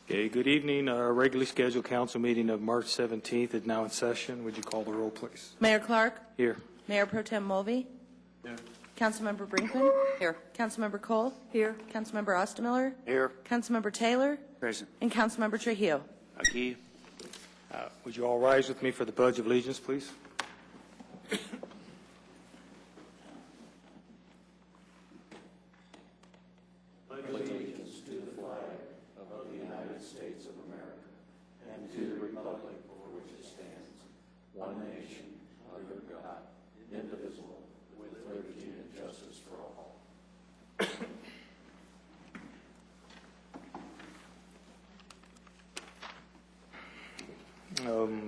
Okay, good evening. Our regularly scheduled council meeting of March 17th is now in session. Would you call the roll, please? Mayor Clark? Here. Mayor Pro Tem Mulvey? Here. Councilmember Brinkman? Here. Councilmember Cole? Here. Councilmember Ostermiller? Here. Councilmember Taylor? Present. And Councilmember Trujillo? Aquí. Would you all rise with me for the Pledge of Allegiance, please?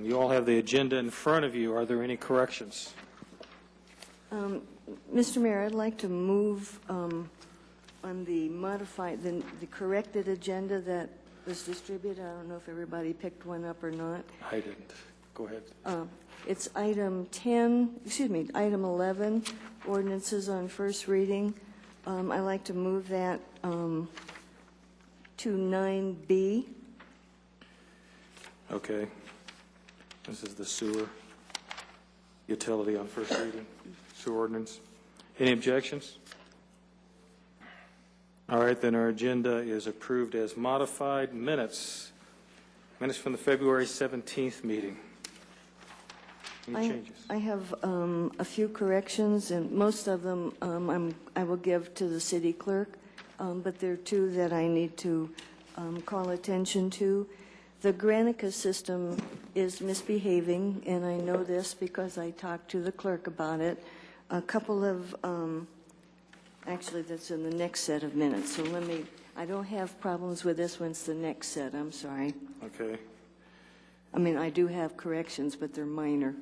You all have the agenda in front of you. Are there any corrections? Mr. Mayor, I'd like to move on the modified, the corrected agenda that was distributed. I don't know if everybody picked one up or not. I didn't. Go ahead. It's item 11, ordinances on first reading. I'd like to move that to 9B. Okay. This is the sewer utility on first reading, sewer ordinance. Any objections? All right, then our agenda is approved as modified. Minutes from the February 17th meeting. Any changes? I have a few corrections, and most of them I will give to the city clerk, but there are two that I need to call attention to. The Granicus system is misbehaving, and I know this because I talked to the clerk about it. A couple of, actually that's in the next set of minutes, so I don't have problems with this one, it's the next set, I'm sorry. Okay. I mean, I do have corrections, but they're minor.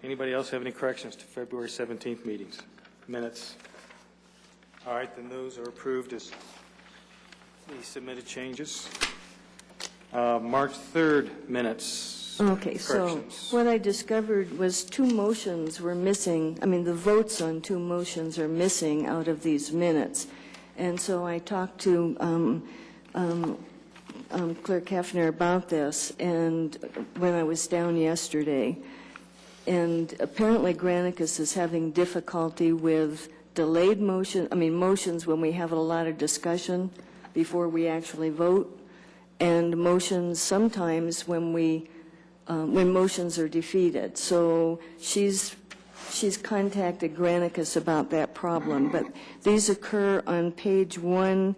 Anybody else have any corrections to February 17th meetings? Minutes? All right, then those are approved as the submitted changes. March 3rd minutes. Okay, so what I discovered was two motions were missing. I mean, the votes on two motions are missing out of these minutes. And so I talked to Clerk Hefner about this, and when I was down yesterday. And apparently Granicus is having difficulty with delayed motions when we have a lot of discussion before we actually vote, and motions sometimes when motions are defeated. So she's contacted Granicus about that problem. But these occur on page 1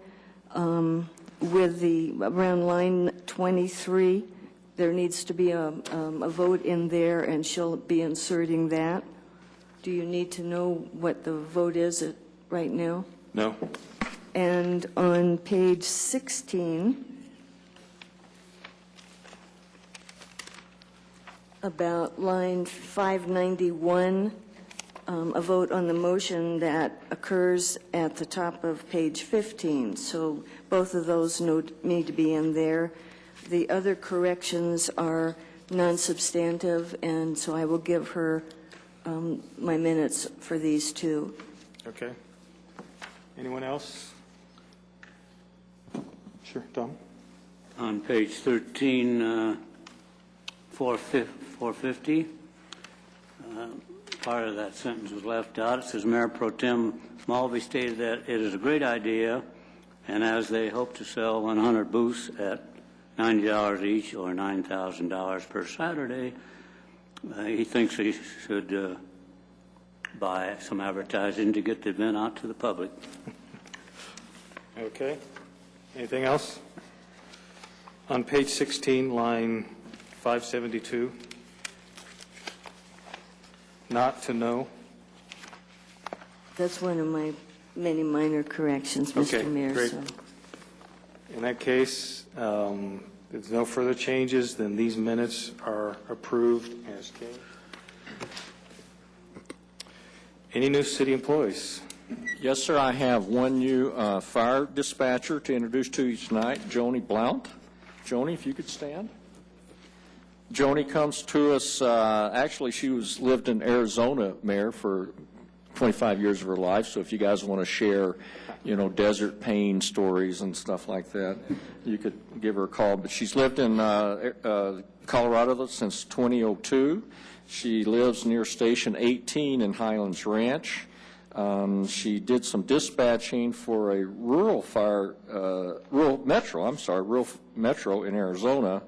with around line 23. There needs to be a vote in there, and she'll be inserting that. Do you need to know what the vote is right now? No. And on page 16, about line 591, a vote on the motion that occurs at the top of page 15. So both of those need to be in there. The other corrections are non-substantive, and so I will give her my minutes for these two. Okay. Anyone else? Sure, Tom. On page 13, 450, part of that sentence was left out. It says, Mayor Pro Tem Mulvey stated that it is a great idea, and as they hope to sell 100 booths at $90 each or $9,000 per Saturday, he thinks he should buy some advertising to get the event out to the public. Okay. Anything else? On page 16, line 572, not to know. That's one of my many minor corrections, Mr. Mayor. Great. So. In that case, there's no further changes, then these minutes are approved as changed. Any new city employees? Yes, sir. I have one new fire dispatcher to introduce to you tonight, Joni Blount. Joni, if you could stand. Joni comes to us, actually she lived in Arizona, Mayor, for 25 years of her life, so if you guys want to share desert pain stories and stuff like that, you could give her a call. But she's lived in Colorado since 2002. She lives near Station 18 in Highlands Ranch. She did some dispatching for a rural metro in Arizona,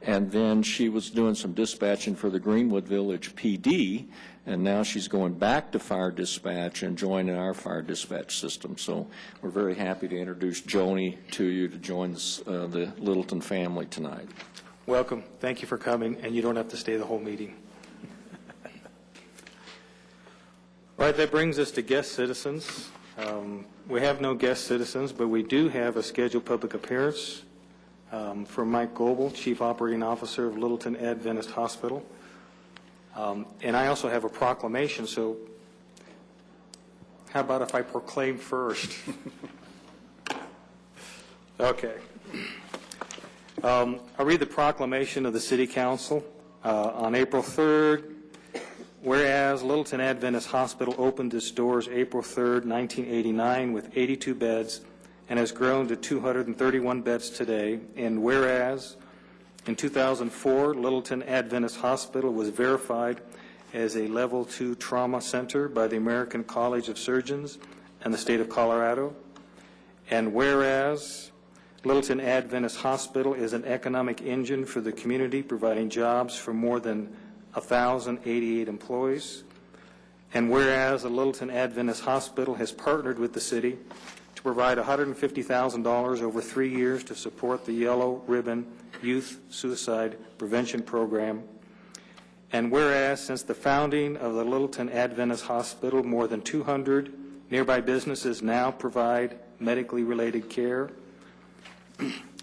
and then she was doing some dispatching for the Greenwood Village PD, and now she's going back to fire dispatch and joining our fire dispatch system. So we're very happy to introduce Joni to you to join the Littleton family tonight. Welcome. Thank you for coming, and you don't have to stay the whole meeting. All right, that brings us to guest citizens. We have no guest citizens, but we do have a scheduled public appearance from Mike Goebel, Chief Operating Officer of Littleton Adventist Hospital. And I also have a proclamation, so how about if I proclaim first? Okay. I'll read the proclamation of the City Council. On April 3rd, whereas Littleton Adventist Hospital opened its doors April 3rd, 1989 with 82 beds and has grown to 231 beds today, and whereas in 2004, Littleton Adventist Hospital was verified as a Level 2 trauma center by the American College of Surgeons and the state of Colorado, and whereas Littleton Adventist Hospital is an economic engine for the community, providing jobs for more than 1,088 employees, and whereas the Littleton Adventist Hospital has partnered with the city to provide $150,000 over 3 years to support the Yellow Ribbon Youth Suicide Prevention Program, and whereas since the founding of the Littleton Adventist Hospital, more than 200 nearby businesses now provide medically related care,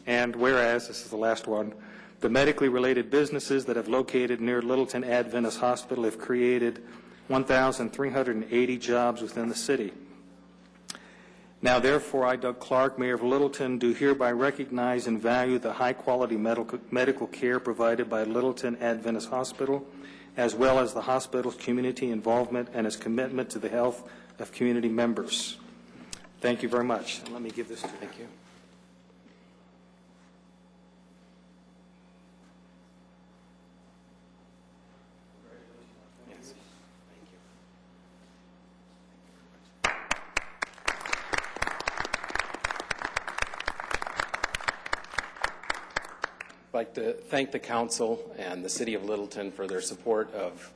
and whereas, this is the last one, the medically related businesses that have located near Littleton Adventist Hospital have created 1,380 jobs within the city. Now, therefore, I, Doug Clark, Mayor of Littleton, do hereby recognize and value the high-quality medical care provided by Littleton Adventist Hospital, as well as the hospital's community involvement and its commitment to the health of community members. Thank you very much. And let me give this to you. Thank you. I'd like to thank the council and the city of Littleton for their support of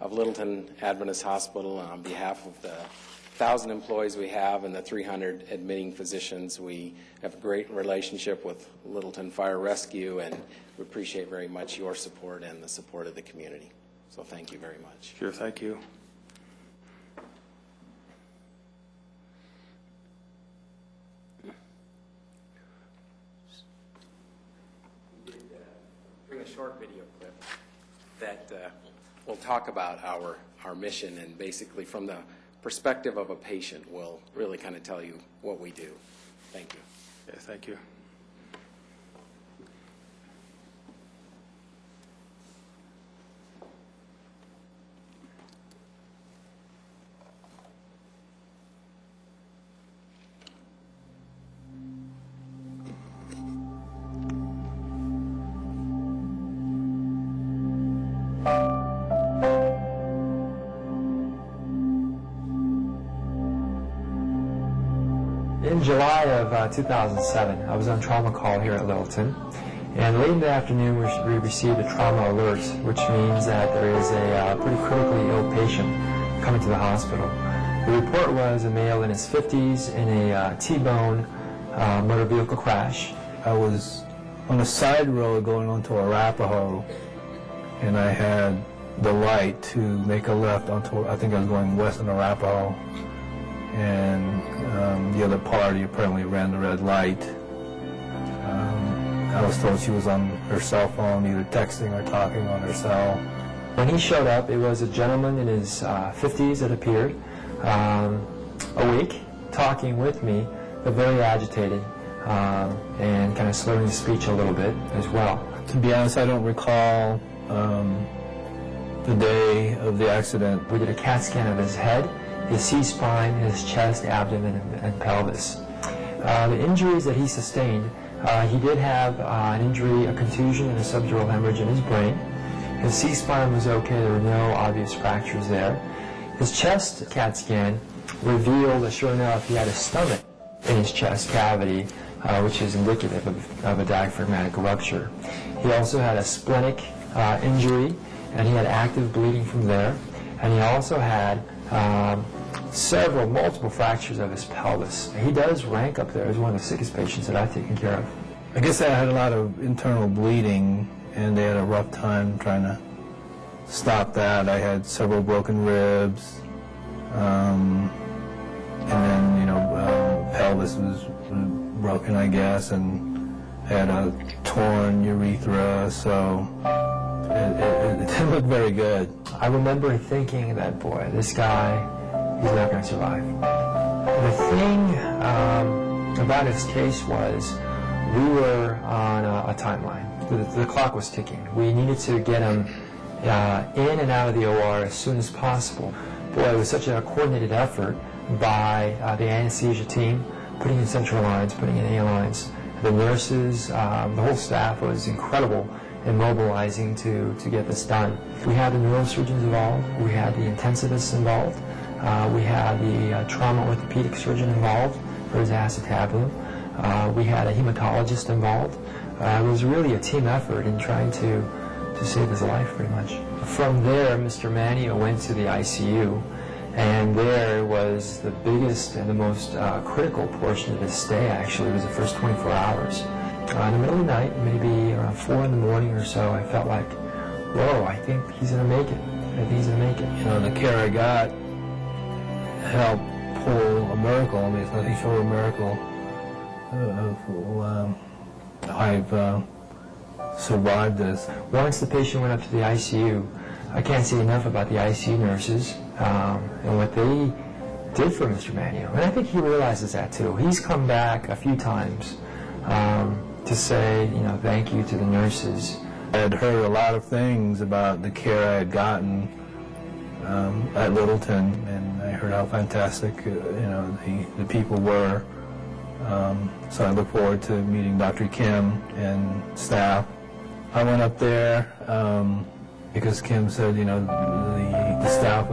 Littleton Adventist Hospital. On behalf of the 1,000 employees we have and the 300 admitting physicians, we have a great relationship with Littleton Fire Rescue, and we appreciate very much your support and the support of the community. So thank you very much. Sure, thank you. Bring a short video clip that will talk about our mission, and basically from the perspective of a patient will really kind of tell you what we do. Thank you. Yeah, thank you. In July of 2007, I was on trauma call here at Littleton, and late in the afternoon we received a trauma alert, which means that there is a pretty critically ill patient coming to the hospital. The report was a male in his 50s in a T-bone motor vehicle crash. I was on a side road going onto Arapahoe, and I had the light to make a left onto, I think I was going west on Arapahoe, and the other party apparently ran the red light. I was told she was on her cell phone, either texting or talking on her cell. When he showed up, it was a gentleman in his 50s that appeared, awake, talking with me, but very agitated, and kind of slurring his speech a little bit as well. To be honest, I don't recall the day of the accident. We did a CAT scan of his head, his C-spine, his chest, abdomen, and pelvis. The injuries that he sustained, he did have an injury, a contusion, and a subdural hemorrhage in his brain. His C-spine was okay. There were no obvious fractures there. His chest CAT scan revealed that, sure enough, he had a stomach in his chest cavity, which is indicative of a diaphragmatic rupture. He also had a splenic injury, and he had active bleeding from there. And he also had multiple fractures of his pelvis. He does rank up there as one of the sickest patients that I've taken care of. I guess I had a lot of internal bleeding, and they had a rough time trying to stop that. I had several broken ribs, and then, pelvis was broken, I guess, and I had a torn urethra, so it didn't look very good. I remember thinking that, boy, this guy, he's not going to survive. The thing about his case was we were on a timeline. The clock was ticking. We needed to get him in and out of the OR as soon as possible. Boy, it was such a coordinated effort by the anesthesia team, putting in central lines, putting in A lines. The nurses, the whole staff was incredible in mobilizing to get this done. We had the neurosurgeons involved. We had the intensivists involved. We had the trauma orthopedic surgeon involved for his acetabulum. We had a hematologist involved. It was really a team effort in trying to save his life, pretty much. From there, Mr. Manio went to the ICU, and there was the biggest and the most critical portion of his stay, actually. It was the first 24 hours. In the middle of the night, maybe around 4 in the morning or so, I felt like, whoa, I think he's going to make it. I think he's going to make it. The care I got helped pull a miracle. I mean, it's nothing short of a miracle. I've survived this. Once the patient went up to the ICU, I can't say enough about the ICU nurses and what they did for Mr. Manio. And I think he realizes that too. He's come back a few times to say, thank you to the nurses. I had heard a lot of things about the care I had gotten at Littleton, and I heard how fantastic, the people were. So I look forward to meeting Dr. Kim and staff. I went up there because Kim said, the staff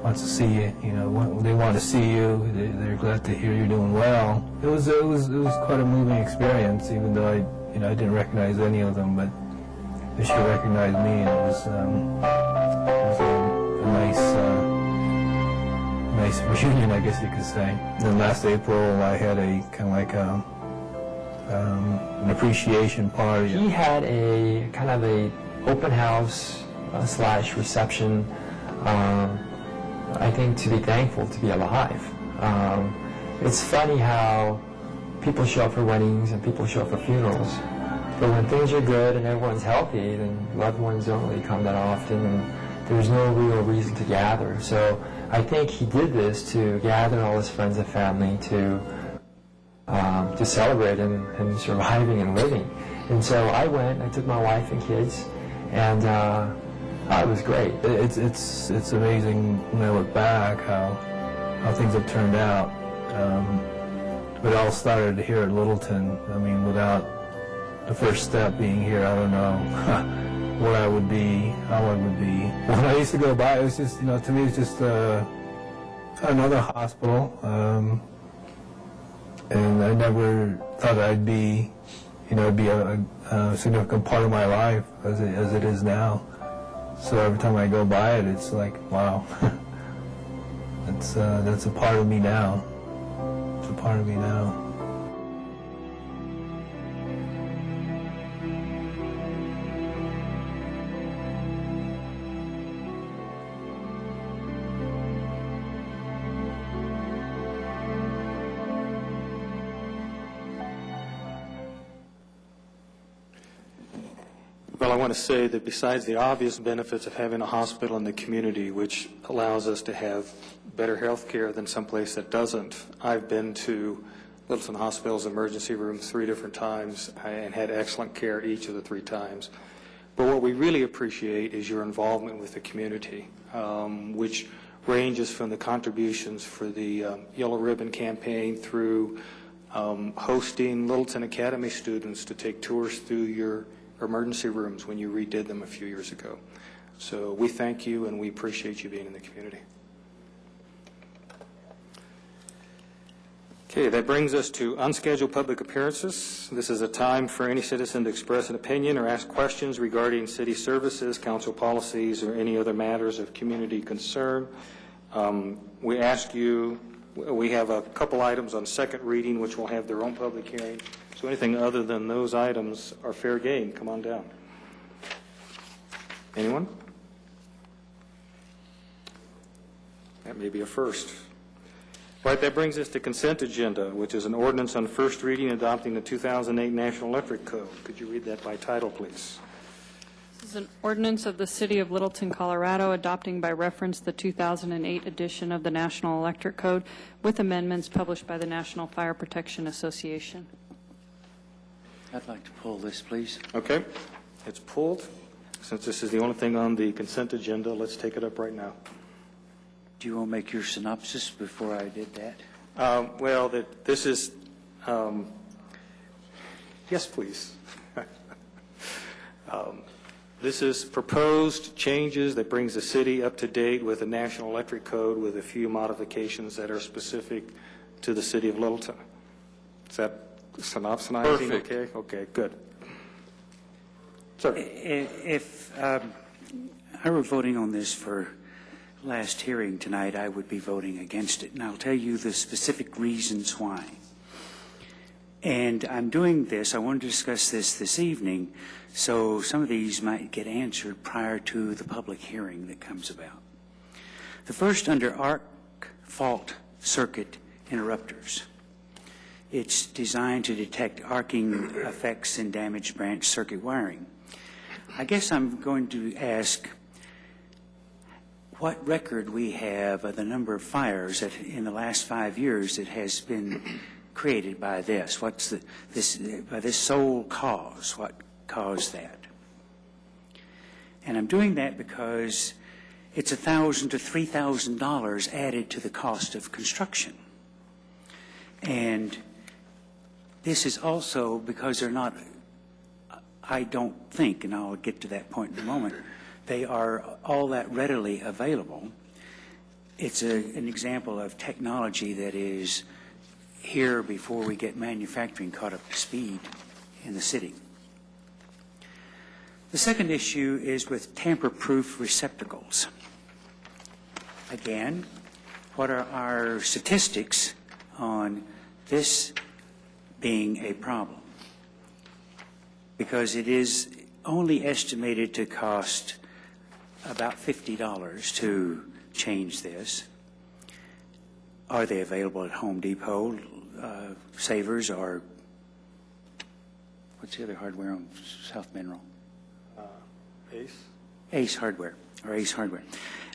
wants to see you. They want to see you. They're glad to hear you're doing well. It was quite a moving experience, even though I didn't recognize any of them, but they should recognize me. And it was a nice reunion, I guess you could say. Then last April, I had a kind of like an appreciation party. He had a kind of a open house / reception. I think to be thankful to be alive. It's funny how people show up for weddings and people show up for funerals, but when things are good and everyone's healthy, then loved ones don't really come that often, and there's no real reason to gather. So I think he did this to gather all his friends and family to celebrate him surviving and living. And so I went, I took my wife and kids, and it was great. It's amazing when I look back how things have turned out. It all started here at Littleton. I mean, without the first step being here, I don't know where I would be, how I would be. When I used to go by, it was just, to me, it's just another hospital. And I never thought I'd be, it'd be a significant part of my life as it is now. So every time I go by it, it's like, wow, that's a part of me now. It's a part of me now. Well, I want to say that besides the obvious benefits of having a hospital in the community, which allows us to have better health care than someplace that doesn't, I've been to Littleton Hospital's emergency room 3 different times and had excellent care each of the 3 times. But what we really appreciate is your involvement with the community, which ranges from the contributions for the Yellow Ribbon campaign through hosting Littleton Academy students to take tours through your emergency rooms when you redid them a few years ago. So we thank you and we appreciate you being in the community. Okay, that brings us to unscheduled public appearances. This is a time for any citizen to express an opinion or ask questions regarding city services, council policies, or any other matters of community concern. We ask you, we have a couple items on second reading which will have their own public hearing. So anything other than those items are fair game. Come on down. Anyone? That may be a first. All right, that brings us to consent agenda, which is an ordinance on first reading adopting the 2008 National Electric Code. Could you read that by title, please? This is an ordinance of the City of Littleton, Colorado, adopting by reference the 2008 edition of the National Electric Code with amendments published by the National Fire Protection Association. I'd like to pull this, please. Okay, it's pulled. Since this is the only thing on the consent agenda, let's take it up right now. Do you want to make your synopsis before I did that? Well, this is, yes, please. This is proposed changes that brings the city up to date with the National Electric Code with a few modifications that are specific to the city of Littleton. Is that synopsizing? Perfect. Okay, okay, good. Sir. If I were voting on this for last hearing tonight, I would be voting against it, and I'll tell you the specific reasons why. And I'm doing this, I want to discuss this evening, so some of these might get answered prior to the public hearing that comes about. The first, under arc fault circuit interrupters. It's designed to detect arcing effects in damaged branch circuit wiring. I guess I'm going to ask what record we have of the number of fires that in the last 5 years that has been created by this. What's by this sole cause? What caused that? And I'm doing that because it's $1,000 to $3,000 added to the cost of construction. And this is also because they're not, I don't think, and I'll get to that point in a moment, they are all that readily available. It's an example of technology that is here before we get manufacturing caught up to speed in the city. The second issue is with tamper-proof receptacles. Again, what are our statistics on this being a problem? Because it is only estimated to cost about $50 to change this. Are they available at Home Depot, Savers, or what's the other hardware on South Mineral? Ace? Ace Hardware, or Ace Hardware.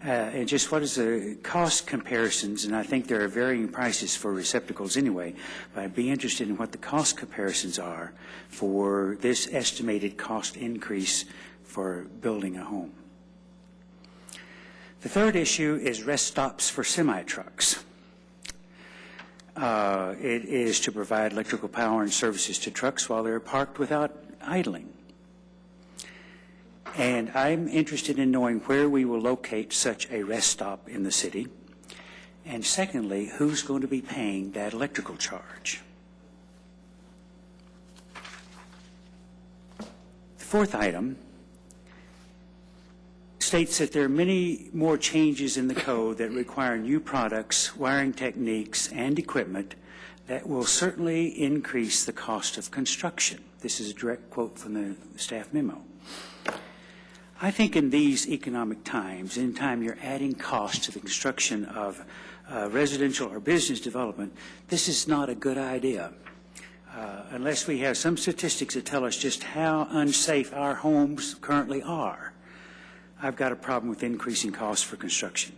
And just what is the cost comparisons, and I think there are varying prices for receptacles anyway, but I'd be interested in what the cost comparisons are for this estimated cost increase for building a home. The third issue is rest stops for semi-trucks. It is to provide electrical power and services to trucks while they're parked without idling. And I'm interested in knowing where we will locate such a rest stop in the city. And secondly, who's going to be paying that electrical charge? The fourth item states that there are many more changes in the code that require new products, wiring techniques, and equipment that will certainly increase the cost of construction. This is a direct quote from the staff memo. I think in these economic times, anytime you're adding cost to the construction of residential or business development, this is not a good idea. Unless we have some statistics that tell us just how unsafe our homes currently are, I've got a problem with increasing costs for construction.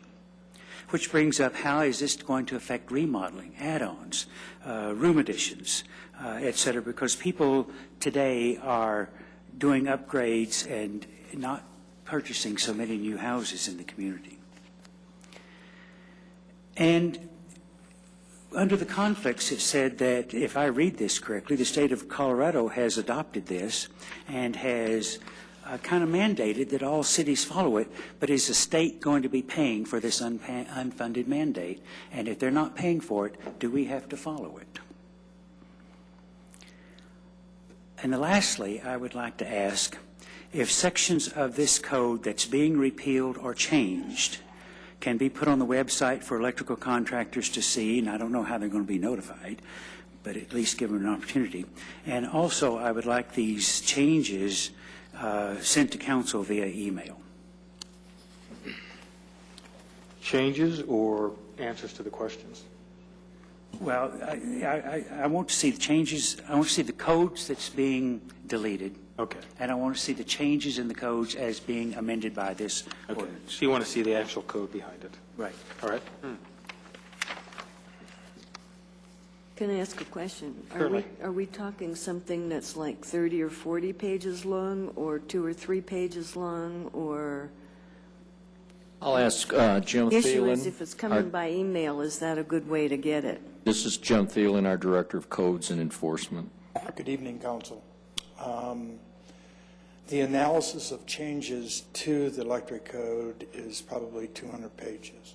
Which brings up, how is this going to affect remodeling, add-ons, room additions, et cetera, because people today are doing upgrades and not purchasing so many new houses in the community. And under the conflicts, it said that, if I read this correctly, the state of Colorado has adopted this and has kind of mandated that all cities follow it, but is the state going to be paying for this unfunded mandate? And if they're not paying for it, do we have to follow it? And lastly, I would like to ask if sections of this code that's being repealed or changed can be put on the website for electrical contractors to see, and I don't know how they're going to be notified, but at least give them an opportunity. And also, I would like these changes sent to council via email. Changes or answers to the questions? Well, I want to see the changes. I want to see the codes that's being deleted. Okay. And I want to see the changes in the codes as being amended by this ordinance. So you want to see the actual code behind it? Right. All right. Can I ask a question? Certainly. Are we talking something that's like 30 or 40 pages long, or 2 or 3 pages long, or? I'll ask Jim The issue is, Thielen. if it's coming by email, is that a good way to get it? This is Jim Thielen, our Director of Codes and Enforcement. Good evening, Council. The analysis of changes to the electric code is probably 200 pages.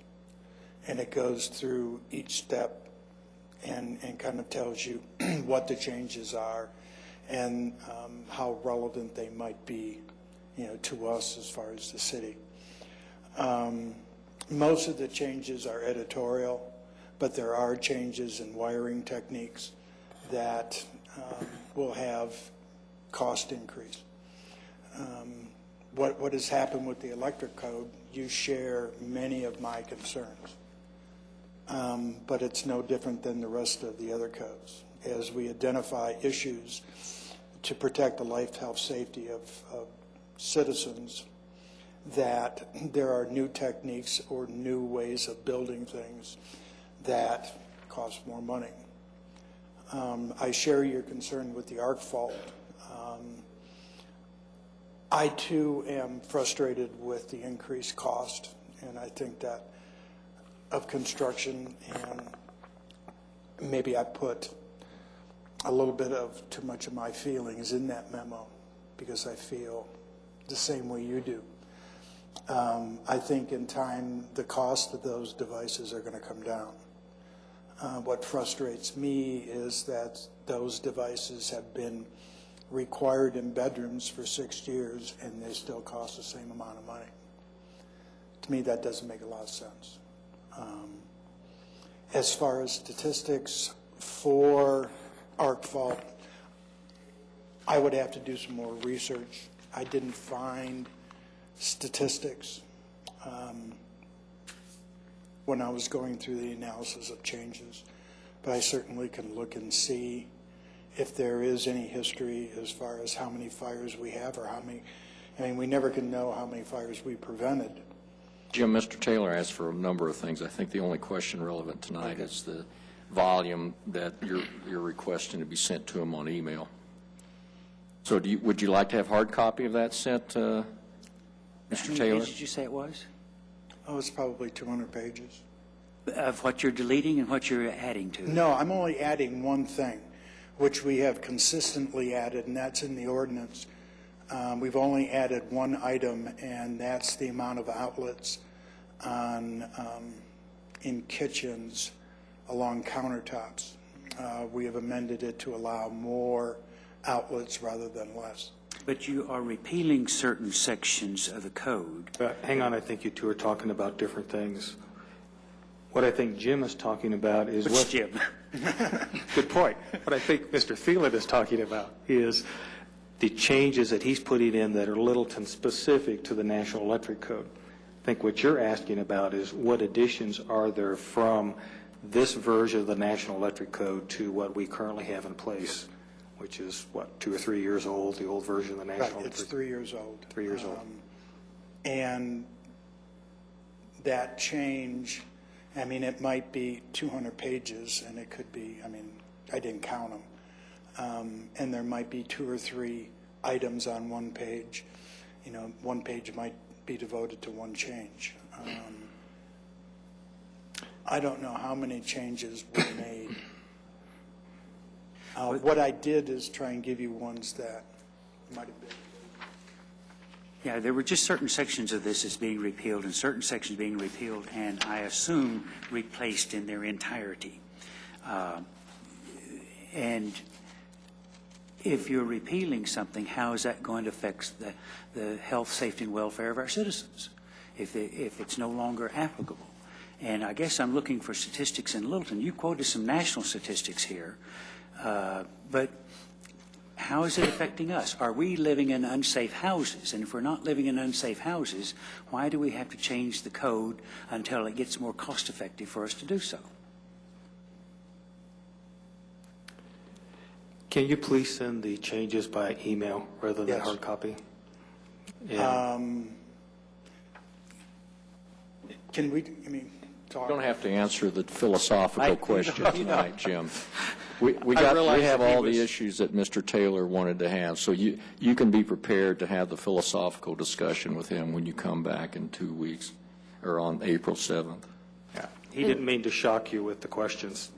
And it goes through each step and kind of tells you what the changes are and how relevant they might be, to us as far as the city. Most of the changes are editorial, but there are changes in wiring techniques that will have cost increase. What has happened with the electric code, you share many of my concerns, but it's no different than the rest of the other codes. As we identify issues to protect the life, health, safety of citizens, that there are new techniques or new ways of building things that cost more money. I share your concern with the arc fault. I too am frustrated with the increased cost, and I think that of construction, and maybe I put a little bit of too much of my feelings in that memo because I feel the same way you do. I think in time the cost of those devices are going to come down. What frustrates me is that those devices have been required in bedrooms for 6 years and they still cost the same amount of money. To me, that doesn't make a lot of sense. As far as statistics for arc fault, I would have to do some more research. I didn't find statistics when I was going through the analysis of changes, but I certainly can look and see if there is any history as far as how many fires we have or how many. I mean, we never can know how many fires we prevented. Jim, Mr. Taylor asked for a number of things. I think the only question relevant tonight is the volume that you're requesting to be sent to him on email. So would you like to have hard copy of that sent, Mr. Taylor? What did you say it was? Oh, it's probably 200 pages. Of what you're deleting and what you're adding to? No, I'm only adding one thing, which we have consistently added, and that's in the ordinance. We've only added one item, and that's the amount of outlets on in kitchens along countertops. We have amended it to allow more outlets rather than less. But you are repealing certain sections of the code. Hang on, I think you two are talking about different things. What I think Jim is talking about is What's Jim? Good point. What I think Mr. Thielen is talking about is the changes that he's putting in that are Littleton specific to the National Electric Code. I think what you're asking about is what additions are there from this version of the National Electric Code to what we currently have in place, which is, what, 2 or 3 years old, the old version of the National Right, it's 3 years old. 3 years old. And that change, I mean, it might be 200 pages, and it could be, I mean, I didn't count them. And there might be 2 or 3 items on one page. You know, one page might be devoted to one change. I don't know how many changes were made. What I did is try and give you ones that might have been. Yeah, there were just certain sections of this as being repealed and certain sections being repealed and I assume replaced in their entirety. And if you're repealing something, how is that going to affect the health, safety, and welfare of our citizens if it's no longer applicable? And I guess I'm looking for statistics in Littleton. You quoted some national statistics here, but how is it affecting us? Are we living in unsafe houses? And if we're not living in unsafe houses, why do we have to change the code until it gets more cost-effective for us to do so? Can you please send the changes by email rather than Yes. hard copy? Can we, talk? You don't have to answer the philosophical question tonight, Jim. We realize have that he all was- the issues that Mr. Taylor wanted to have, so you can be prepared to have the philosophical discussion with him when you come back in 2 weeks, or on April 7th. Yeah. He didn't mean to shock you with the questions.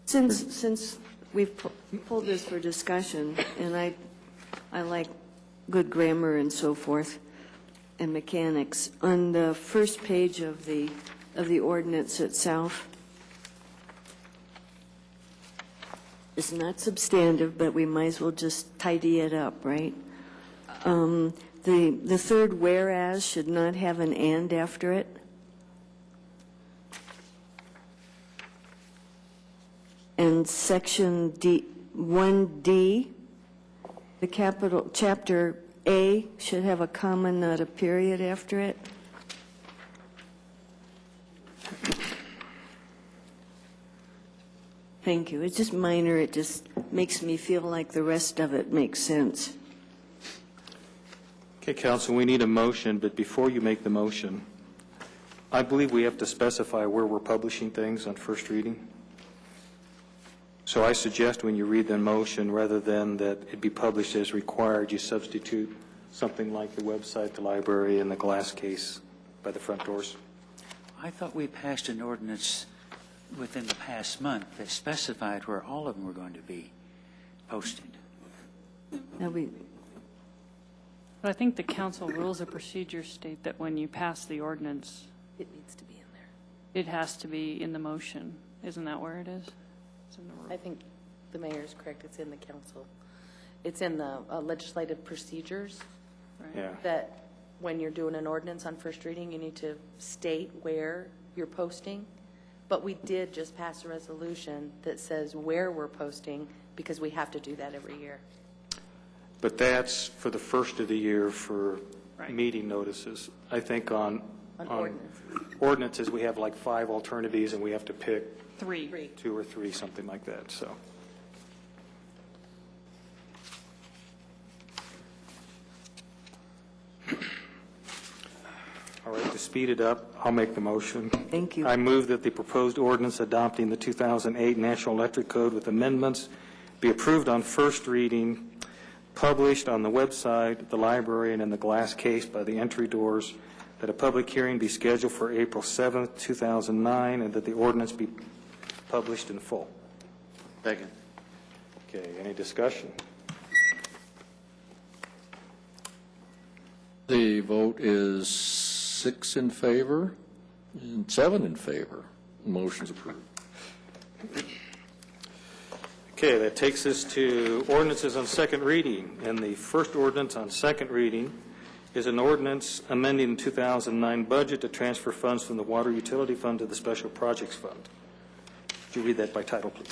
Since we've pulled this for discussion, and I like good grammar and so forth, and mechanics, on the first page of the ordinance itself, it's not substantive, but we might as well just tidy it up, right? The third whereas should not have an and after it. And section 1D, the capital, chapter A should have a comma, not a period after it. Thank you. It's just minor. It just makes me feel like the rest of it makes sense. Okay, council, we need a motion, but before you make the motion, I believe we have to specify where we're publishing things on first reading. So I suggest when you read the motion, rather than that it be published as required, you substitute something like the website, the library, and the glass case by the front doors. I thought we passed an ordinance within the past month that specified where all of them were going to be posted. Now we, But I think the council rules of procedure state that when you pass the ordinance, It needs to be in there. it has to be in the motion. Isn't that where it is? It's in the rule. I think the mayor is correct. It's in the council. It's in the legislative procedures Yeah. that when you're doing an ordinance on first reading, you need to state where you're posting. But we did just pass a resolution that says where we're posting because we have to do that every year. But that's for the first of the year for Right. meeting notices. I think on ordinances. ordinances, we have like 5 alternatives, and we have to pick 3. 2 or 3, something like that, so. All right, to speed it up, I'll make the motion. thank you. I move that the proposed ordinance adopting the 2008 National Electric Code with amendments be approved on first reading, published on the website, the library, and in the glass case by the entry doors, that a public hearing be scheduled for April 7th, 2009, and that the ordinance be published in full. Second. Okay, any discussion? The vote is 6 in favor and 7 in favor. Motion's approved. Okay, that takes us to ordinances on second reading. And the first ordinance on second reading is an ordinance amending the 2009 budget to transfer funds from the Water Utility Fund to the Special Projects Fund. Would you read that by title, please?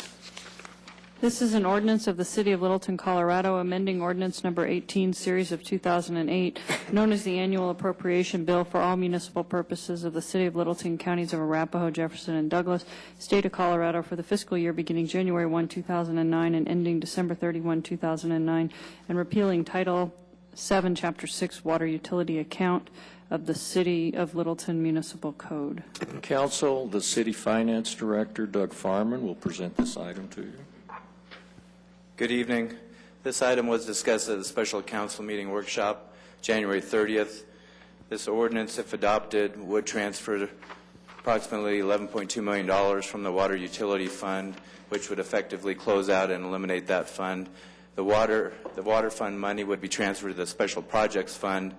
This is an ordinance of the City of Littleton, Colorado, amending ordinance number 18, series of 2008, known as the Annual Appropriation Bill for all municipal purposes of the City of Littleton, counties of Arapahoe, Jefferson, and Douglas, State of Colorado, for the fiscal year beginning January 1, 2009, and ending December 31, 2009, and repealing Title 7, Chapter 6, Water Utility Account of the City of Littleton Municipal Code. Council, the City Finance Director, Doug Farman, will present this item to you. Good evening. This item was discussed at a special council meeting workshop, January 30th. This ordinance, if adopted, would transfer approximately $11.2 million from the Water Utility Fund, which would effectively close out and eliminate that fund. The water fund money would be transferred to the Special Projects Fund,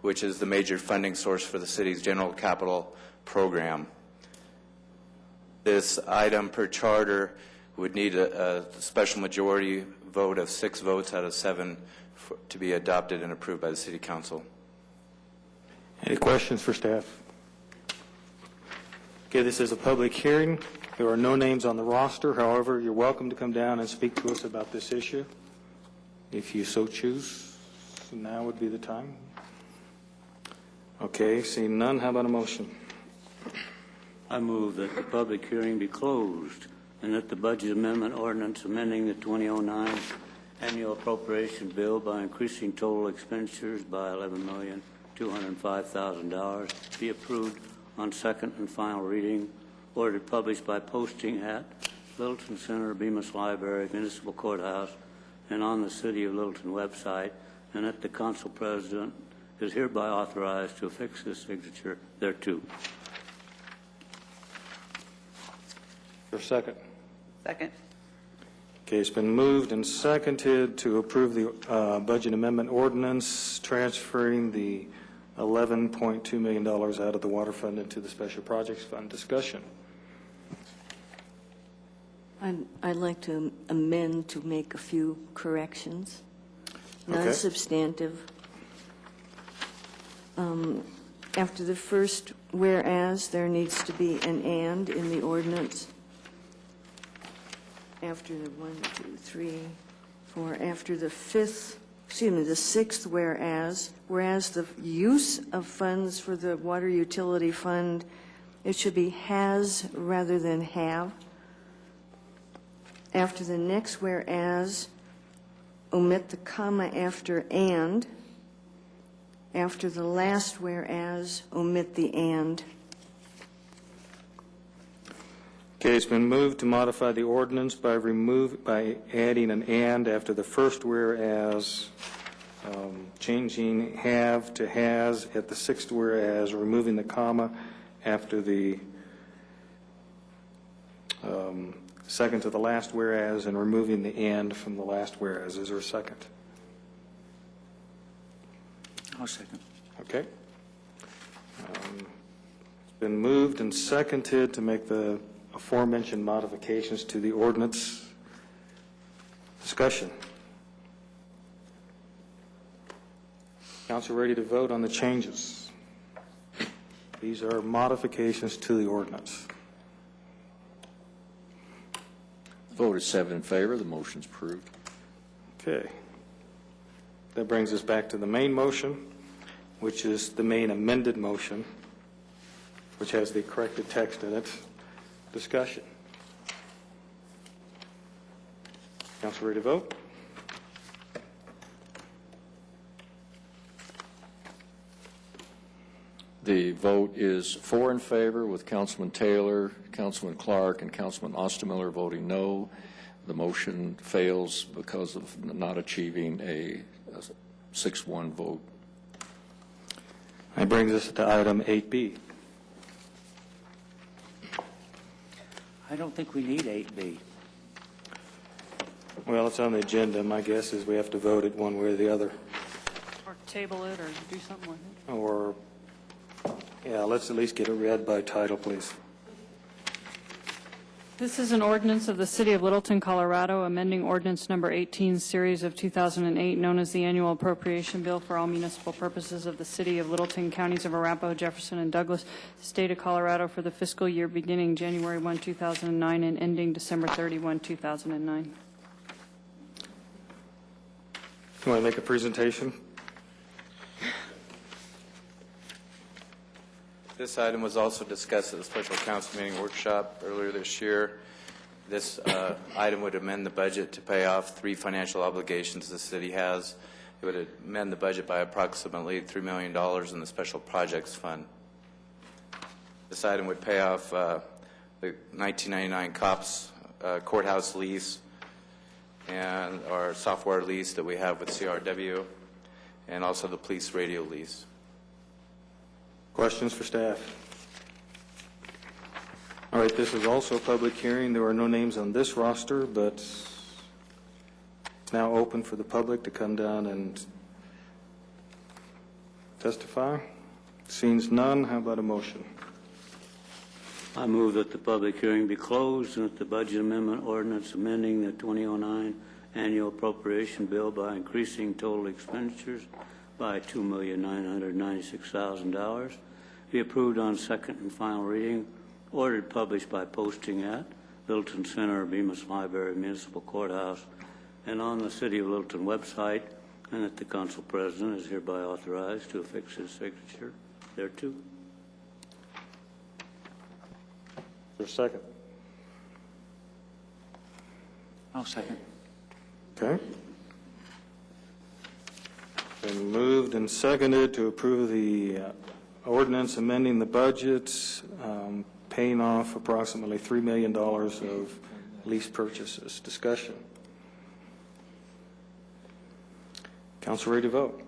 which is the major funding source for the city's general capital program. This item per charter would need a special majority vote of 6 votes out of 7 to be adopted and approved by the City Council. Any questions for staff? Okay, this is a public hearing. There are no names on the roster. However, you're welcome to come down and speak to us about this issue if you so choose. So now would be the time. Okay, seeing none, how about a motion? I move that the public hearing be closed and that the budget amendment ordinance amending the 2009 annual appropriation bill by increasing total expenditures by $11,205,000 be approved on second and final reading, ordered published by posting at Littleton Center, Bemis Library, Municipal Courthouse, and on the City of Littleton website, and that the council president is hereby authorized to affix his signature thereto. For a second. Second. Okay, it's been moved and seconded to approve the budget amendment ordinance transferring the $11.2 million out of the water fund into the special projects fund. Discussion. I'd like to amend to make a few corrections, Okay. non-substantive. After the first whereas, there needs to be an and in the ordinance. After the 1, 2, 3, 4, after the the sixth whereas the use of funds for the water utility fund, it should be has rather than have. After the next whereas, omit the comma after and. After the last whereas, omit the and. Okay, it's been moved to modify the ordinance by adding an and after the first whereas, changing have to has at the sixth whereas, removing the comma after the second to the last whereas, and removing the and from the last whereas. Is there a second? I'll second. Okay. It's been moved and seconded to make the aforementioned modifications to the ordinance. Discussion. Council ready to vote on the changes? These are modifications to the ordinance. Vote is 7 in favor. The motion's approved. Okay. That brings us back to the main motion, which is the main amended motion, which has the corrected text in it. Discussion. Council ready to vote? The vote is 4 in favor, with Councilman Taylor, Councilman Clark, and Councilman Ostermiller voting no. The motion fails because of not achieving a 6-1 vote. That brings us to item 8B. I don't think we need 8B. Well, it's on the agenda. My guess is we have to vote it one way or the other. Or table it, or do something with it. Or, yeah, let's at least get it read by title, please. This is an ordinance of the City of Littleton, Colorado, amending ordinance number 18, series of 2008, known as the Annual Appropriation Bill for all municipal purposes of the City of Littleton, counties of Arapahoe, Jefferson, and Douglas, State of Colorado, for the fiscal year beginning January 1, 2009, and ending December 31, 2009. You want to make a presentation? This item was also discussed at the special council meeting workshop earlier this year. This item would amend the budget to pay off 3 financial obligations the city has. It would amend the budget by approximately $3 million in the special projects fund. This item would pay off the 1999 COPS courthouse lease and our software lease that we have with CRW, and also the police radio lease. Questions for staff? All right, this is also a public hearing. There are no names on this roster, but it's now open for the public to come down and testify. Seeing none, how about a motion? I move that the public hearing be closed and that the budget amendment ordinance amending the 2009 annual appropriation bill by increasing total expenditures by $2,996,000 be approved on second and final reading, ordered published by posting at Littleton Center, Bemis Library, Municipal Courthouse, and on the City of Littleton website, and that the council president is hereby authorized to affix his signature thereto. Is there a second? I'll second. Okay. Been moved and seconded to approve the ordinance amending the budget, paying off approximately $3 million of lease purchases. Discussion. Council ready to vote?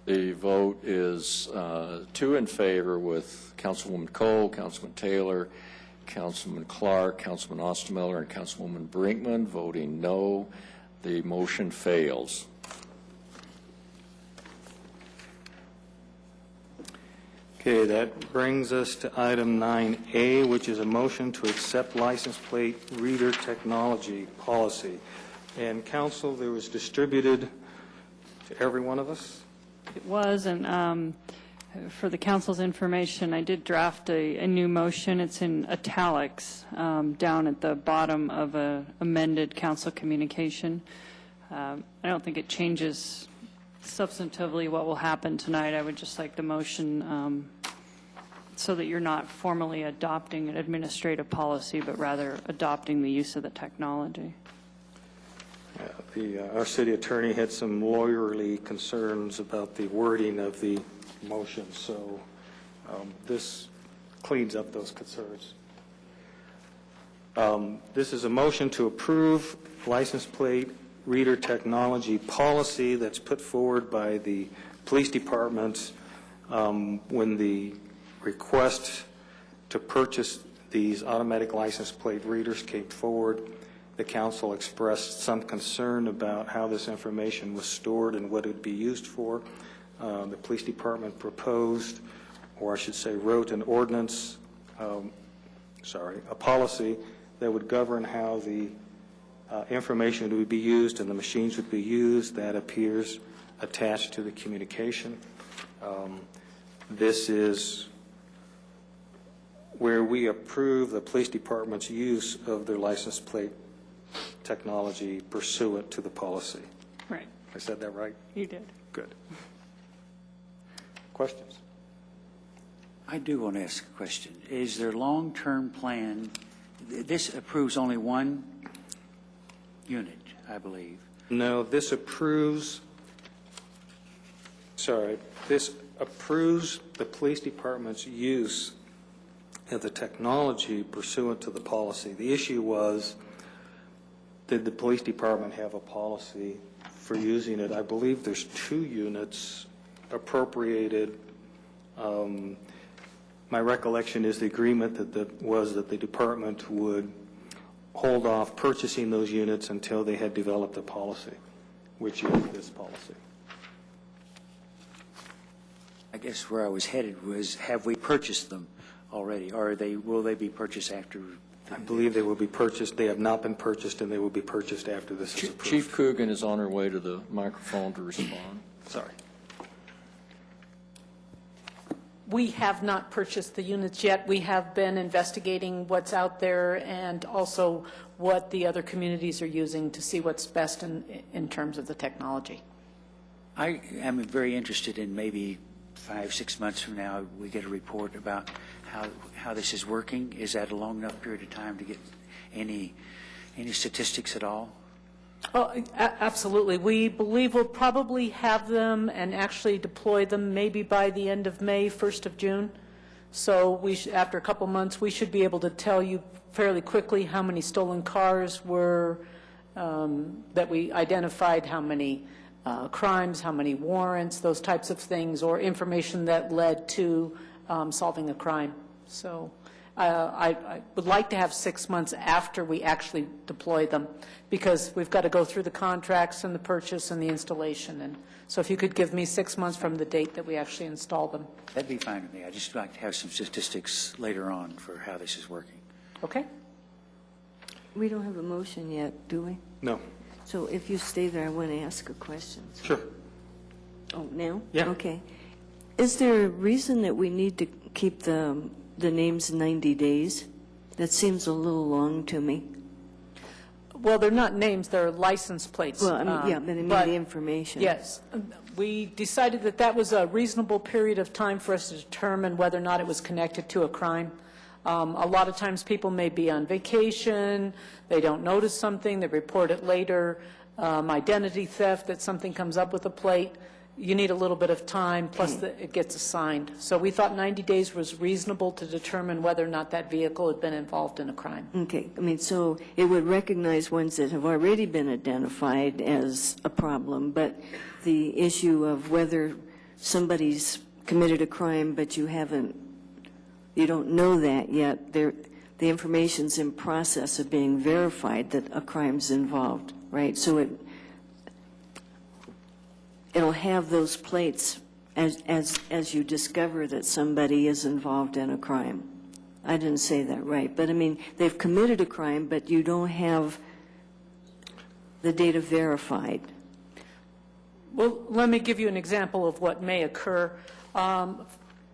The vote is 2 in favor with Councilwoman Cole, Councilman Taylor, Councilman Clark, Councilman Ostermiller, and Councilwoman Brinkman voting no. The motion fails. Okay, that brings us to item 9A, which is a motion to accept license plate reader technology policy. And council, there was distributed to every one of us. It was, and for the council's information, I did draft a new motion. It's in italics down at the bottom of a amended council communication. I don't think it changes substantively what will happen tonight. I would just like the motion so that you're not formally adopting an administrative policy, but rather adopting the use of the technology. Our city attorney had some lawyerly concerns about the wording of the motion, so this cleans up those concerns. This is a motion to approve license plate reader technology policy that's put forward by the police department. When the request to purchase these automatic license plate readers came forward, the council expressed some concern about how this information was stored and what it would be used for. The police department proposed, or I should say wrote an ordinance, a policy that would govern how the information would be used and the machines would be used. That appears attached to the communication. This is where we approve the police department's use of their license plate technology pursuant to the policy. Right. I said that right? You did. Good. Questions? I do want to ask a question. Is there a long-term plan? This approves only one unit, I believe. No, this approves the police department's use of the technology pursuant to the policy. The issue was, did the police department have a policy for using it? I believe there's 2 units appropriated. My recollection is the agreement was that the department would hold off purchasing those units until they had developed a policy, which is this policy. I guess where I was headed was, have we purchased them already, or will they be purchased after? I believe they will be purchased. They have not been purchased, and they will be purchased after this is approved. Chief Coogan is on her way to the microphone to respond. Sorry. We have not purchased the units yet. We have been investigating what's out there and also what the other communities are using to see what's best in terms of the technology. I am very interested in maybe 5-6 months from now, we get a report about how this is working. Is that a long enough period of time to get any statistics at all? Oh, absolutely. We believe we'll probably have them and actually deploy them maybe by the end of May, 1st of June. So after a couple months, we should be able to tell you fairly quickly how many stolen cars were, that we identified, how many crimes, how many warrants, those types of things, or information that led to solving a crime. So I would like to have 6 months after we actually deploy them, because we've got to go through the contracts and the purchase and the installation. And so if you could give me 6 months from the date that we actually install them. That'd be fine with me. I'd just like to have some statistics later on for how this is working. Okay? We don't have a motion yet, do we? No. So if you stay there, I want to ask a question. Sure. Oh, now? Yeah. Okay. Is there a reason that we need to keep the names 90 days? That seems a little long to me. Well, they're not names, they're license plates. Well, I mean, yeah, but I mean the information. Yes. We decided that that was a reasonable period of time for us to determine whether or not it was connected to a crime. A lot of times people may be on vacation, they don't notice something, they report it later, identity theft, that something comes up with a plate. You need a little bit of time, plus it gets assigned. So we thought 90 days was reasonable to determine whether or not that vehicle had been involved in a crime. Okay. I mean, so it would recognize ones that have already been identified as a problem, but the issue of whether somebody's committed a crime but you don't know that yet, the information's in process of being verified that a crime's involved, right? So it'll have those plates as you discover that somebody is involved in a crime. I didn't say that right, but I mean, they've committed a crime, but you don't have the data verified. Well, let me give you an example of what may occur.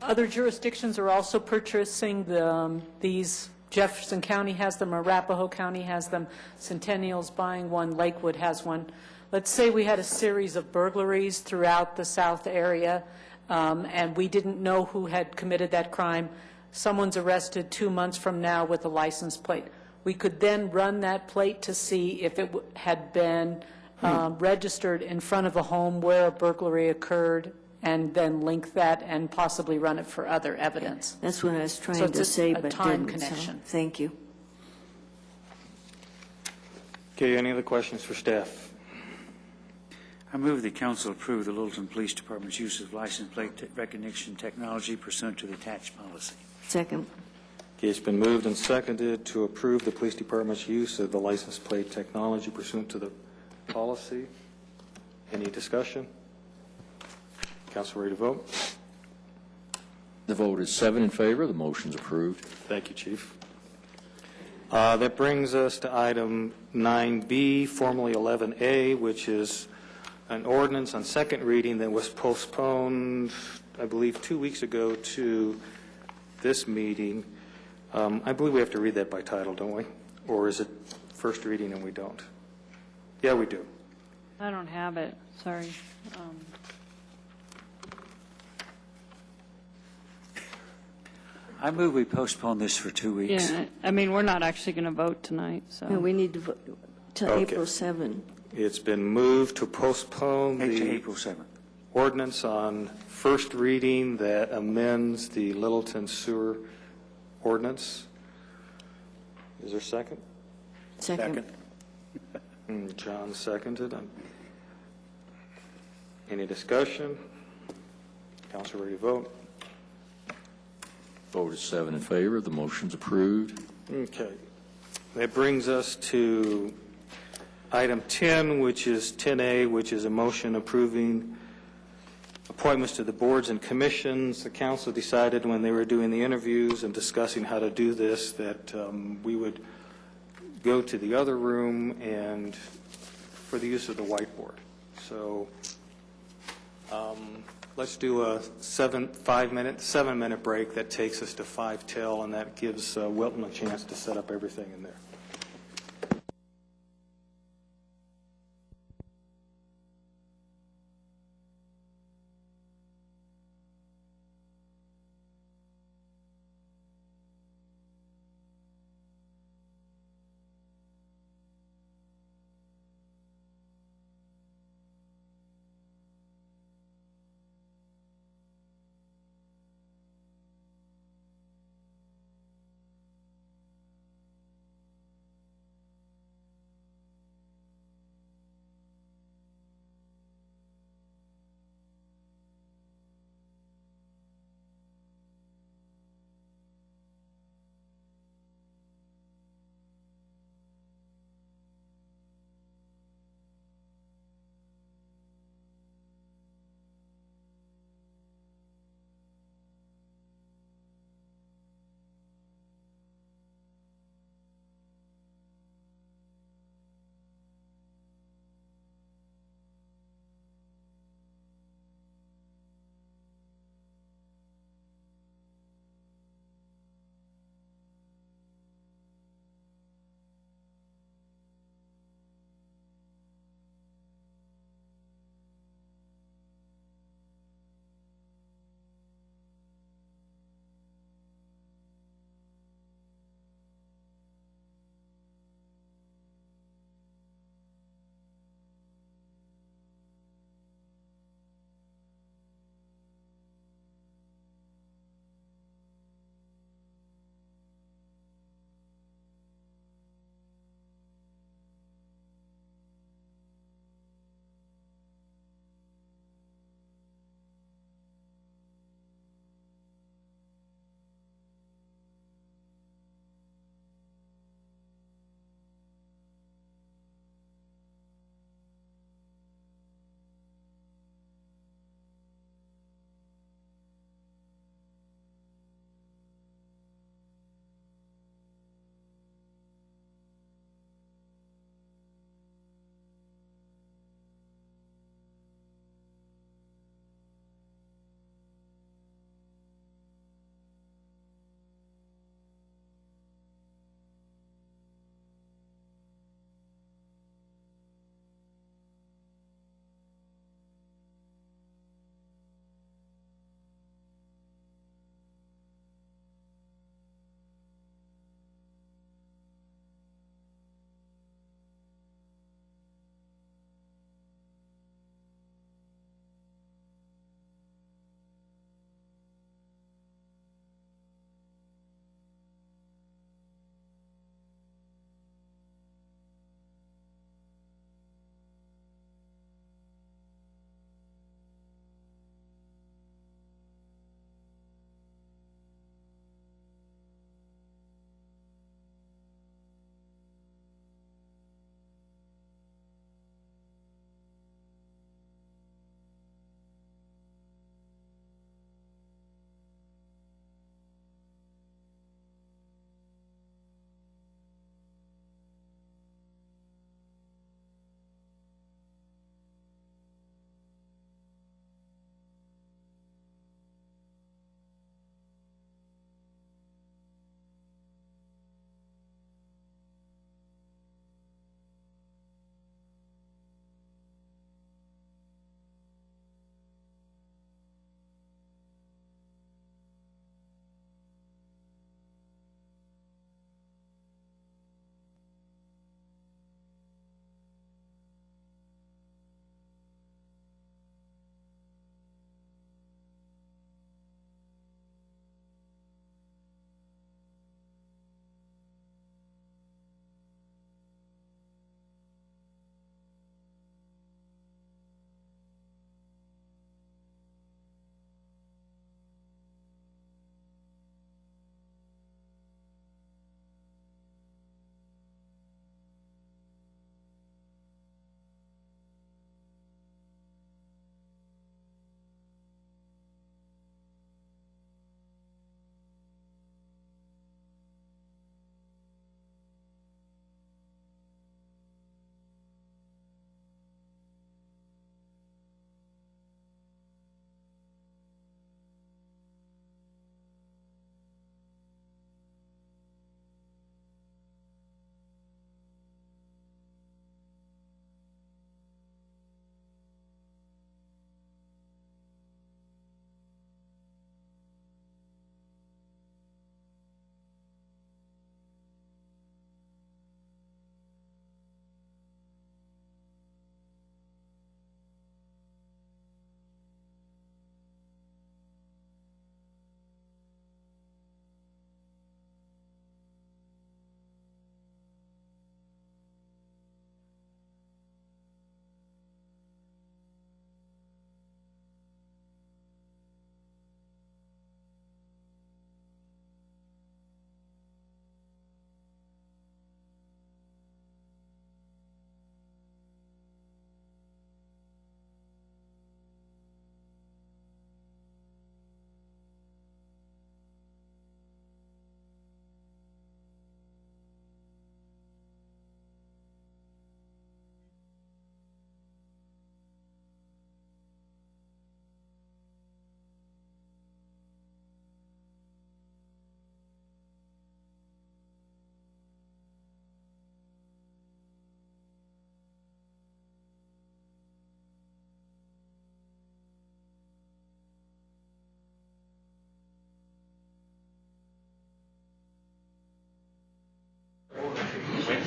Other jurisdictions are also purchasing these. Jefferson County has them, Arapahoe County has them, Centennial's buying one, Lakewood has one. Let's say we had a series of burglaries throughout the south area, and we didn't know who had committed that crime. Someone's arrested 2 months from now with a license plate. We could then run that plate to see if it had been registered in front of a home where a burglary occurred, and then link that and possibly run it for other evidence. That's what I was trying So to it's say, a but time didn't. connection. So, thank you. Okay, any other questions for staff? I move the council approve the Littleton Police Department's use of license plate recognition technology pursuant to the attached policy. Second. Okay, it's been moved and seconded to approve the police department's use of the license plate technology pursuant to the policy. Any discussion? Council ready to vote? The vote is 7 in favor. The motion's approved. Thank you, Chief. That brings us to item 9B, formerly 11A, which is an ordinance on second reading that was postponed, I believe, 2 weeks ago to this meeting. I believe we have to read that by title, don't we? Or is it first reading and we don't? Yeah, we do. I don't have it, sorry. I move we postpone this for 2 weeks. Yeah, I mean, we're not actually going to vote tonight, so. No, we need to vote to Okay. April 7. It's been moved to postpone To the April 7th. ordinance on first reading that amends the Littleton Sewer ordinance. Is there a second? Second. John seconded. Any discussion? Council ready to vote? Vote is 7 in favor. The motion's approved. Okay. That brings us to item 10, which is 10A, which is a motion approving appointments to the boards and commissions. The council decided when they were doing the interviews and discussing how to do this that we would go to the other room and for the use of the whiteboard. So let's do a 7-minute break. That takes us to 5 till, and that gives Wilton a chance to set up everything in there.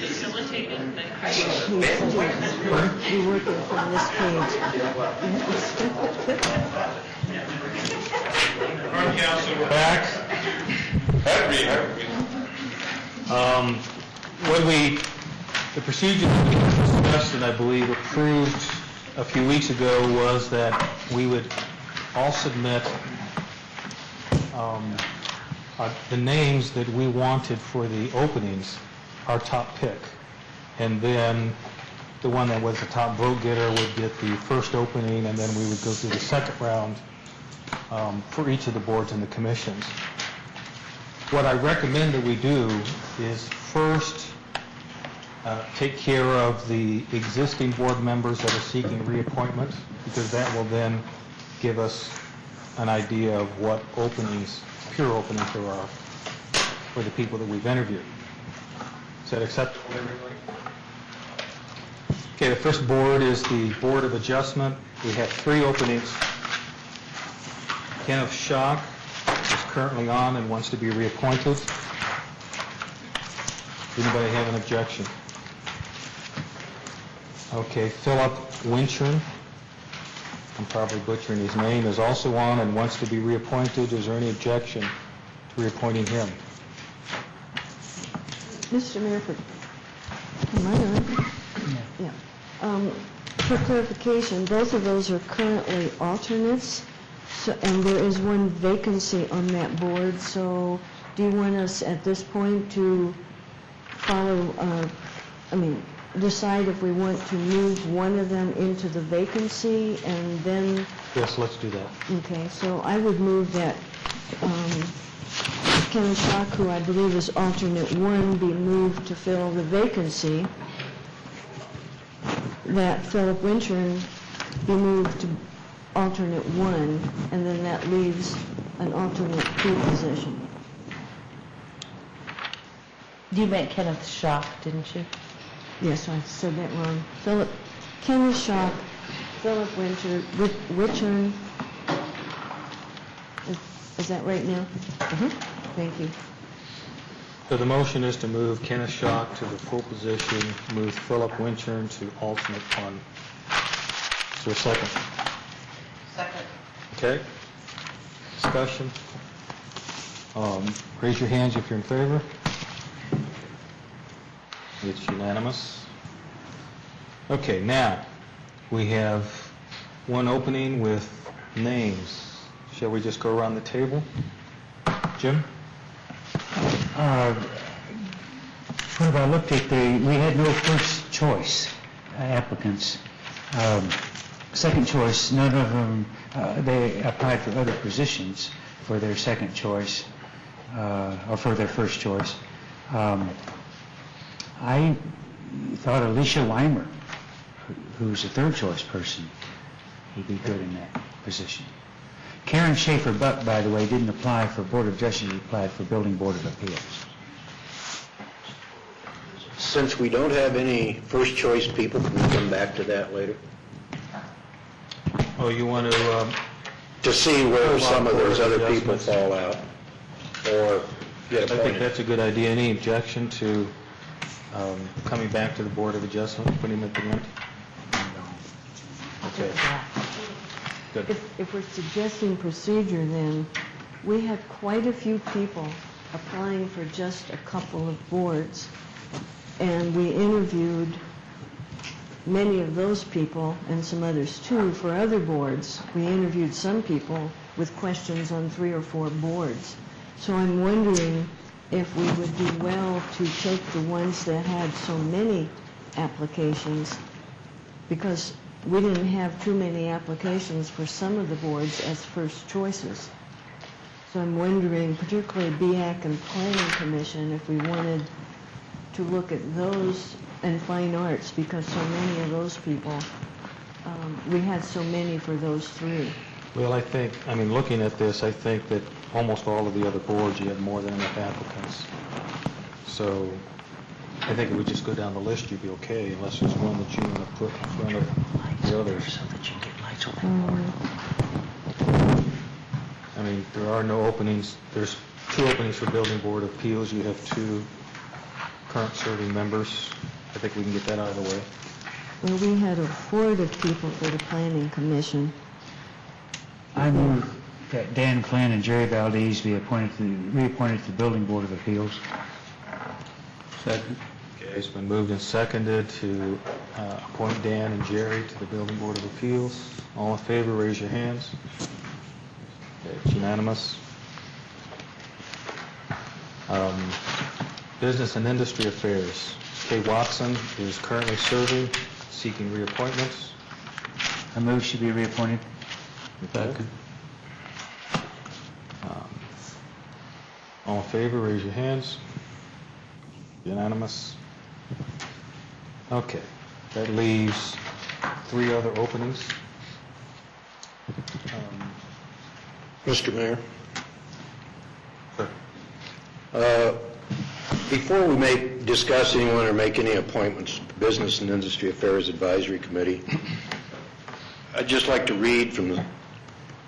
facilitated the You're working from this page. Back. The procedure that we discussed and I believe approved a few weeks ago was that we would all submit the names that we wanted for the openings, our top pick. And then the one that was the top vote getter would get the first opening, and then we would go through the second round for each of the boards and the commissions. What I recommend that we do is first take care of the existing board members that are seeking reappointment, because that will then give us an idea of what openings, pure openings there are for the people that we've interviewed. Is that acceptable to everybody? Okay, the first board is the Board of Adjustment. We have 3 openings. Kenneth Schock is currently on and wants to be reappointed. Anybody have an objection? Okay, Philip Winchern, I'm probably butchering his name, is also on and wants to be reappointed. Is there any objection to reappointing him? Mr. Mayor, am I on? Yeah. For clarification, both of those are currently alternates, and there is one vacancy on that board, so do you want us at this point to follow, decide if we want to move one of them into the vacancy and then... Yes, let's do that. Okay, so I would move that Ken Schock, who I believe is alternate 1, be moved to fill the vacancy, that Philip Winchern be moved to alternate 1, and then that leaves an alternate 2 position. You meant Kenneth Schock, didn't you? Yes, I said that wrong. Ken Schock, Philip Winchern. Is that right now? Thank you. So the motion is to move Kenneth Schock to the full position, move Philip Winchern to alternate 1. Is there a second? Second. Okay. Discussion. Raise your hands if you're in favor. It's unanimous. Okay, now we have one opening with names. Shall we just go around the table? Jim? When I looked at we had no first choice applicants. Second choice, none of them, they applied for other positions for their second choice, or for their first choice. I thought Alicia Weimer, who's a third choice person, would be good in that position. Karen Schaefer-Buck, by the way, didn't apply for Board of Justice, she applied for Building Board of Appeals. Since we don't have any first choice people, can we come back to that later? Oh, you want to see where some of those other people fall out, or get I think appointed? that's a good idea. Any objection to coming back to the Board of Adjustment, putting him at the end? Okay. Good. If we're suggesting procedure, then we had quite a few people applying for just a couple of boards, and we interviewed many of those people and some others too for other boards. We interviewed some people with questions on 3 or 4 boards. So I'm wondering if we would do well to take the ones that had so many applications, because we didn't have too many applications for some of the boards as first choices. So I'm wondering, particularly BAC and Planning Commission, if we wanted to look at those, and Fine Arts, because so many of those people, we had so many for those 3. Well, looking at this, I think that almost all of the other boards, you had more than enough applicants. So I think if we just go down the list, you'd be okay, unless there's one that you want to put in front of the others. So that you get lights on. There are no openings. There's 2 openings for Building Board of Appeals. You have 2 current serving members. I think we can get that out of the way. Well, we had a horde of people for the Planning Commission. I move that Dan Flynn and Jerry Valdez be reappointed to the Building Board of Appeals. Second. Okay, it's been moved and seconded to appoint Dan and Jerry to the Building Board of Appeals. All in favor, raise your hands. Okay, it's unanimous. Business and Industry Affairs. Kay Watson is currently serving, seeking reappointments. I move she be reappointed. Second. All in favor, raise your hands. Unanimous. Okay, that leaves 3 other openings. Mr. Mayor? Sure. Before we discuss anyone or make any appointments to the Business and Industry Affairs Advisory Committee, I'd just like to read from the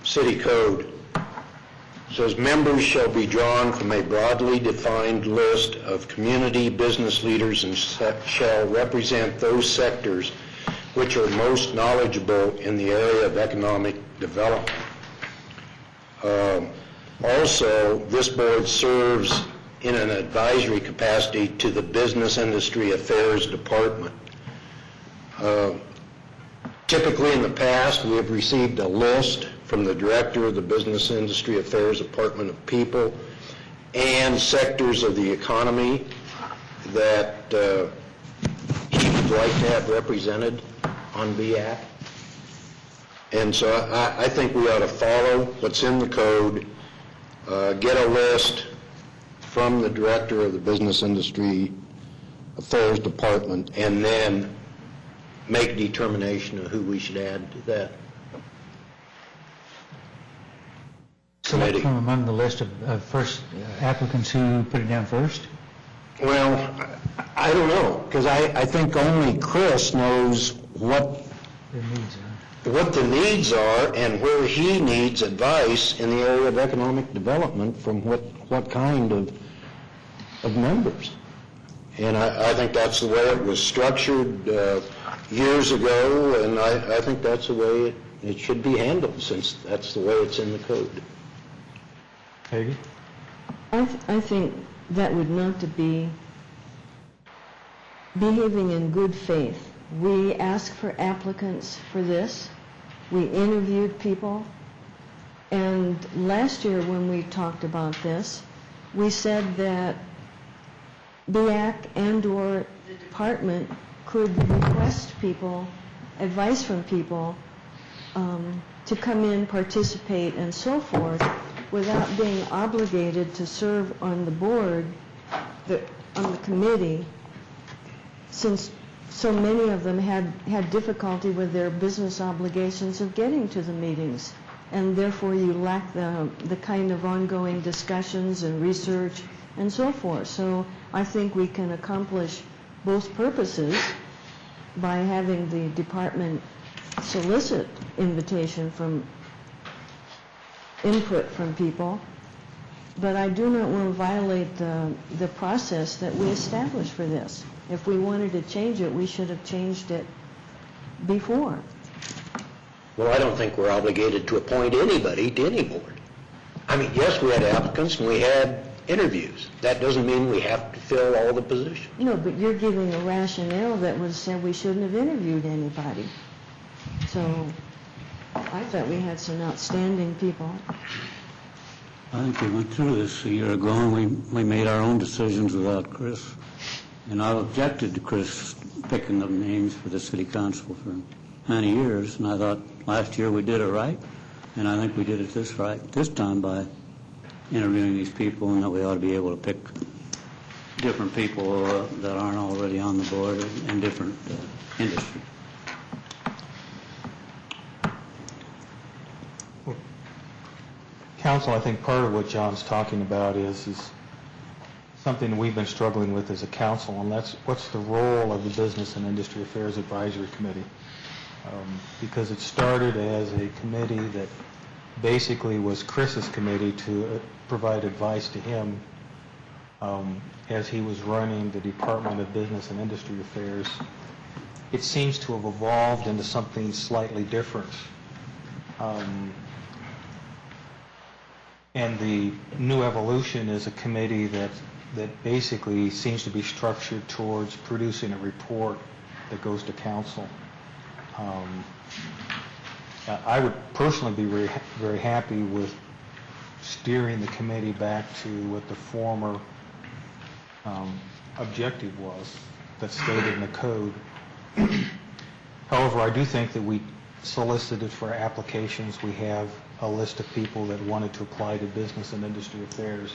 City Code. It says, members shall be drawn from a broadly defined list of community business leaders and shall represent those sectors which are most knowledgeable in the area of economic development. Also, this board serves in an advisory capacity to the Business Industry Affairs Department. Typically in the past, we have received a list from the director of the Business Industry Affairs Department of people and sectors of the economy that he would like to have represented on BAC. And so I think we ought to follow what's in the code, get a list from the director of the Business Industry Affairs Department, and then make a determination of who we should add to that Select committee. from among the list of first applicants who put it down first? Well, I don't know, because I think only Chris knows what Their needs are. what the needs are and where he needs advice in the area of economic development from what kind of members. And I think that's the way it was structured years ago, and I think that's the way it should be handled, since that's the way it's in the code. Peggy? I think that would not to be behaving in good faith. We asked for applicants for this. We interviewed people. And last year when we talked about this, we said that BAC and/or the department could request people, advice from people, to come in, participate, and so forth, without being obligated to serve on the board, on the committee, since so many of them had difficulty with their business obligations of getting to the meetings, and therefore you lack the kind of ongoing discussions and research and so forth. So I think we can accomplish both purposes by having the department solicit invitation from input from people, but I do not want to violate the process that we established for this. If we wanted to change it, we should have changed it before. Well, I don't think we're obligated to appoint anybody to any board. I mean, yes, we had applicants and we had interviews. That doesn't mean we have to fill all the positions. No, but you're giving a rationale that was said we shouldn't have interviewed anybody. So I thought we had some outstanding people. I think we went through this a year ago, and we made our own decisions without Chris. And I objected to Chris picking the names for the city council for many years, and I thought last year we did it right, and I think we did it this time by interviewing these people, and that we ought to be able to pick different people that aren't already on the board in different industries. Council, I think part of what John's talking about is something we've been struggling with as a council, and that's what's the role of the Business and Industry Affairs Advisory Committee. Because it started as a committee that basically was Chris's committee to provide advice to him as he was running the Department of Business and Industry Affairs, it seems to have evolved into something slightly different. And the new evolution is a committee that basically seems to be structured towards producing a report that goes to council. I would personally be very, very happy with steering the committee back to what the former objective was that's stated in the code. However, I do think that we solicited for applications. We have a list of people that wanted to apply to business and industry affairs.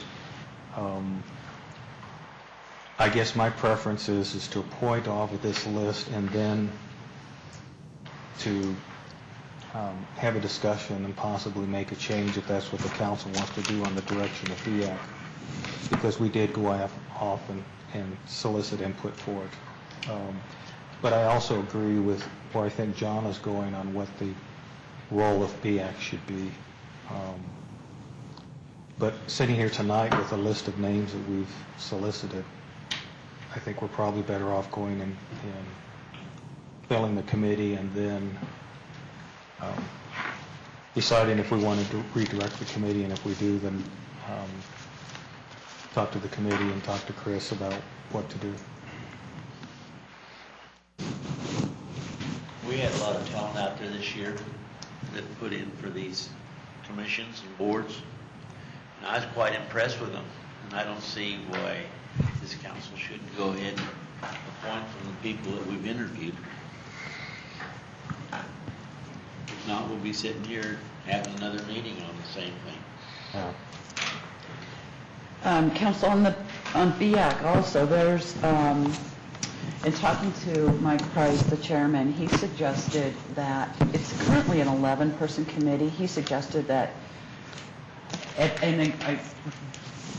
I guess my preference is to appoint off of this list and then to have a discussion and possibly make a change if that's what the council wants to do on the direction of FEAC, because we did go off and solicit input for it. But I also agree with where I think John is going on what the role of PEAC should be. But sitting here tonight with a list of names that we've solicited, I think we're probably better off going and filling the committee and then deciding if we want to redirect the committee, and if we do, then talk to the committee and talk to Chris about what to do. We had a lot of talent out there this year that put in for these commissions and boards, and I was quite impressed with them, and I don't see why this council shouldn't go ahead and appoint from the people that we've interviewed. If not, we'll be sitting here having another meeting on the same thing. Yeah. Council, on BIAC also, there's, in talking to Mike Price, the chairman, he suggested that it's currently an 11-person committee. He suggested that, and I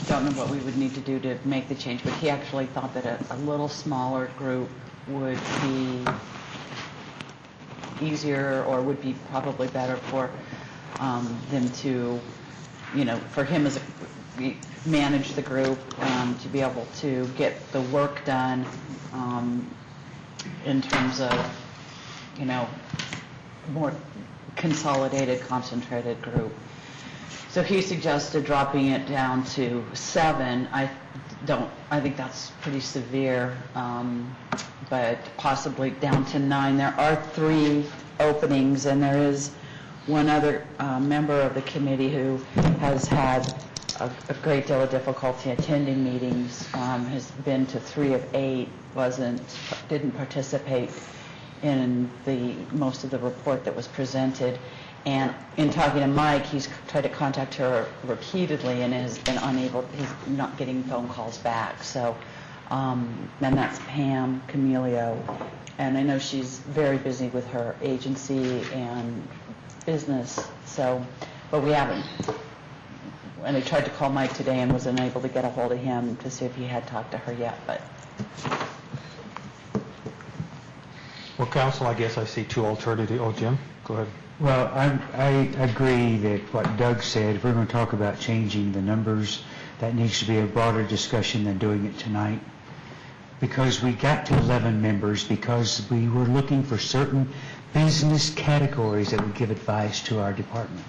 don't know what we would need to do to make the change, but he actually thought that a little smaller group would be easier, or would be probably better for them to, for him as manage the group, to be able to get the work done in terms of, more consolidated, concentrated group. So he suggested dropping it down to 7. I think that's pretty severe, but possibly down to 9. There are 3 openings, and there is one other member of the committee who has had a great deal of difficulty attending meetings, has been to 3 of 8, didn't participate in most of the report that was presented. And in talking to Mike, he's tried to contact her repeatedly and has been unable, he's not getting phone calls back. So, and that's Pam Camilio. And I know she's very busy with her agency and business, so, but we haven't. And I tried to call Mike today and was unable to get a hold of him to see if he had talked to her yet, but. Well, Council, I guess I see 2 alternatives. Oh, Jim, go ahead. Well, I agree that what Doug said, if we're going to talk about changing the numbers, that needs to be a broader discussion than doing it tonight. Because we got to 11 members because we were looking for certain business categories that would give advice to our department.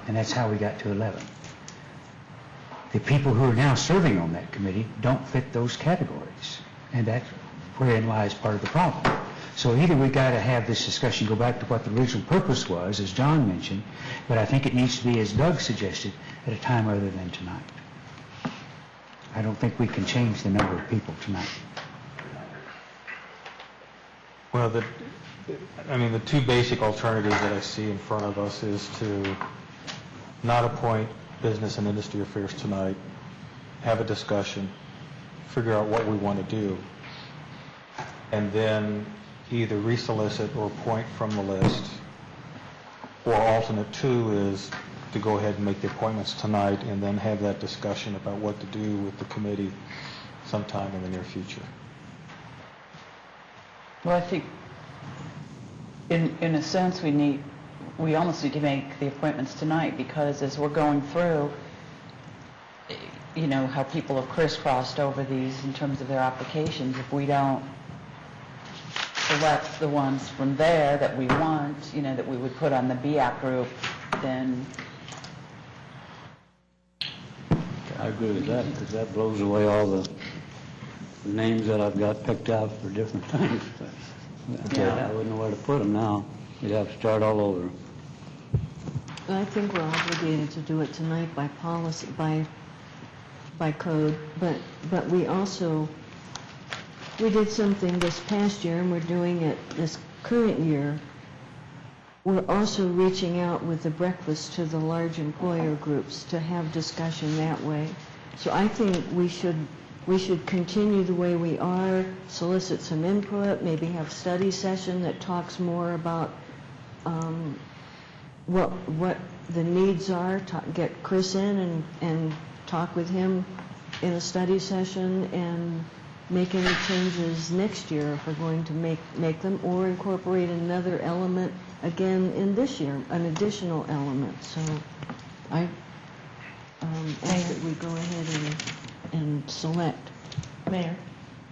And that's how we got to 11. The people who are now serving on that committee don't fit those categories. And that's wherein lies part of the problem. So either we got to have this discussion, go back to what the original purpose was, as John mentioned, but I think it needs to be, as Doug suggested, at a time other than tonight. I don't think we can change the number of people tonight. Well, the 2 basic alternatives that I see in front of us is to not appoint business and industry affairs tonight, have a discussion, figure out what we want to do, and then either resolicit or appoint from the list, or alternate 2 is to go ahead and make the appointments tonight and then have that discussion about what to do with the committee sometime in the near future. Well, I think in a sense we almost need to make the appointments tonight, because as we're going through, you know, how people have crisscrossed over these in terms of their applications. If we don't select the ones from there that we want, you know, that we would put on the BAC group, then I agree with that, because that blows away all the names that I've got picked out for different things. I wouldn't know where to put them now. You'd have to start all over. I think we're obligated to do it tonight by policy, by code, but we also, we did something this past year, and we're doing it this current year. We're also reaching out with the breakfast to the large employer groups to have discussion that way. So I think we should continue the way we are, solicit some input, maybe have study session that talks more about what the needs are, get Chris in and talk with him in a study session and make any changes next year if we're going to make them, or incorporate another element again in this year, an additional element. So I ask that we go ahead and select. Mayor,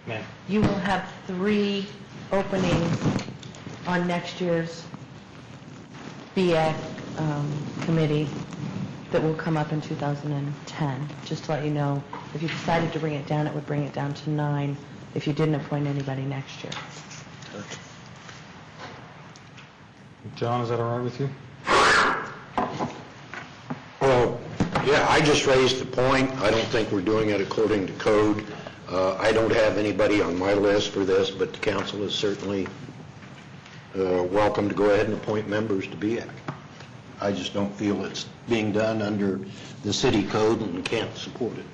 Ma'am. you will have 3 openings on next year's BAC committee that will come up in 2010. Just to let you know, if you decided to bring it down, it would bring it down to 9 if you didn't appoint anybody next year. John, is that all right with you? Well, yeah, I just raised the point. I don't think we're doing it according to code. I don't have anybody on my list for this, but the council is certainly welcome to go ahead and appoint members to BAC. I just don't feel it's being done under the city code and can't support it.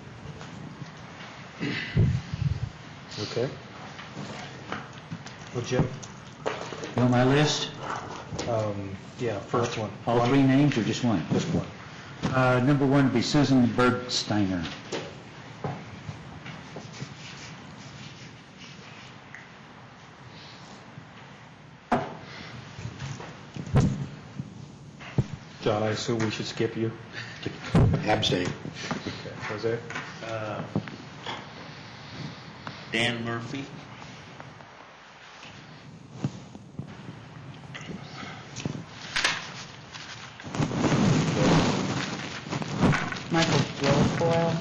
Okay. Well, Jim? You on my list? Yeah, first one. All 3 names or just one? Just one. Number 1 would be Susan Bergsteiner. John, I assume we should skip you? Abstain. Okay. Jose? Dan Murphy. Michael Guilfoyle.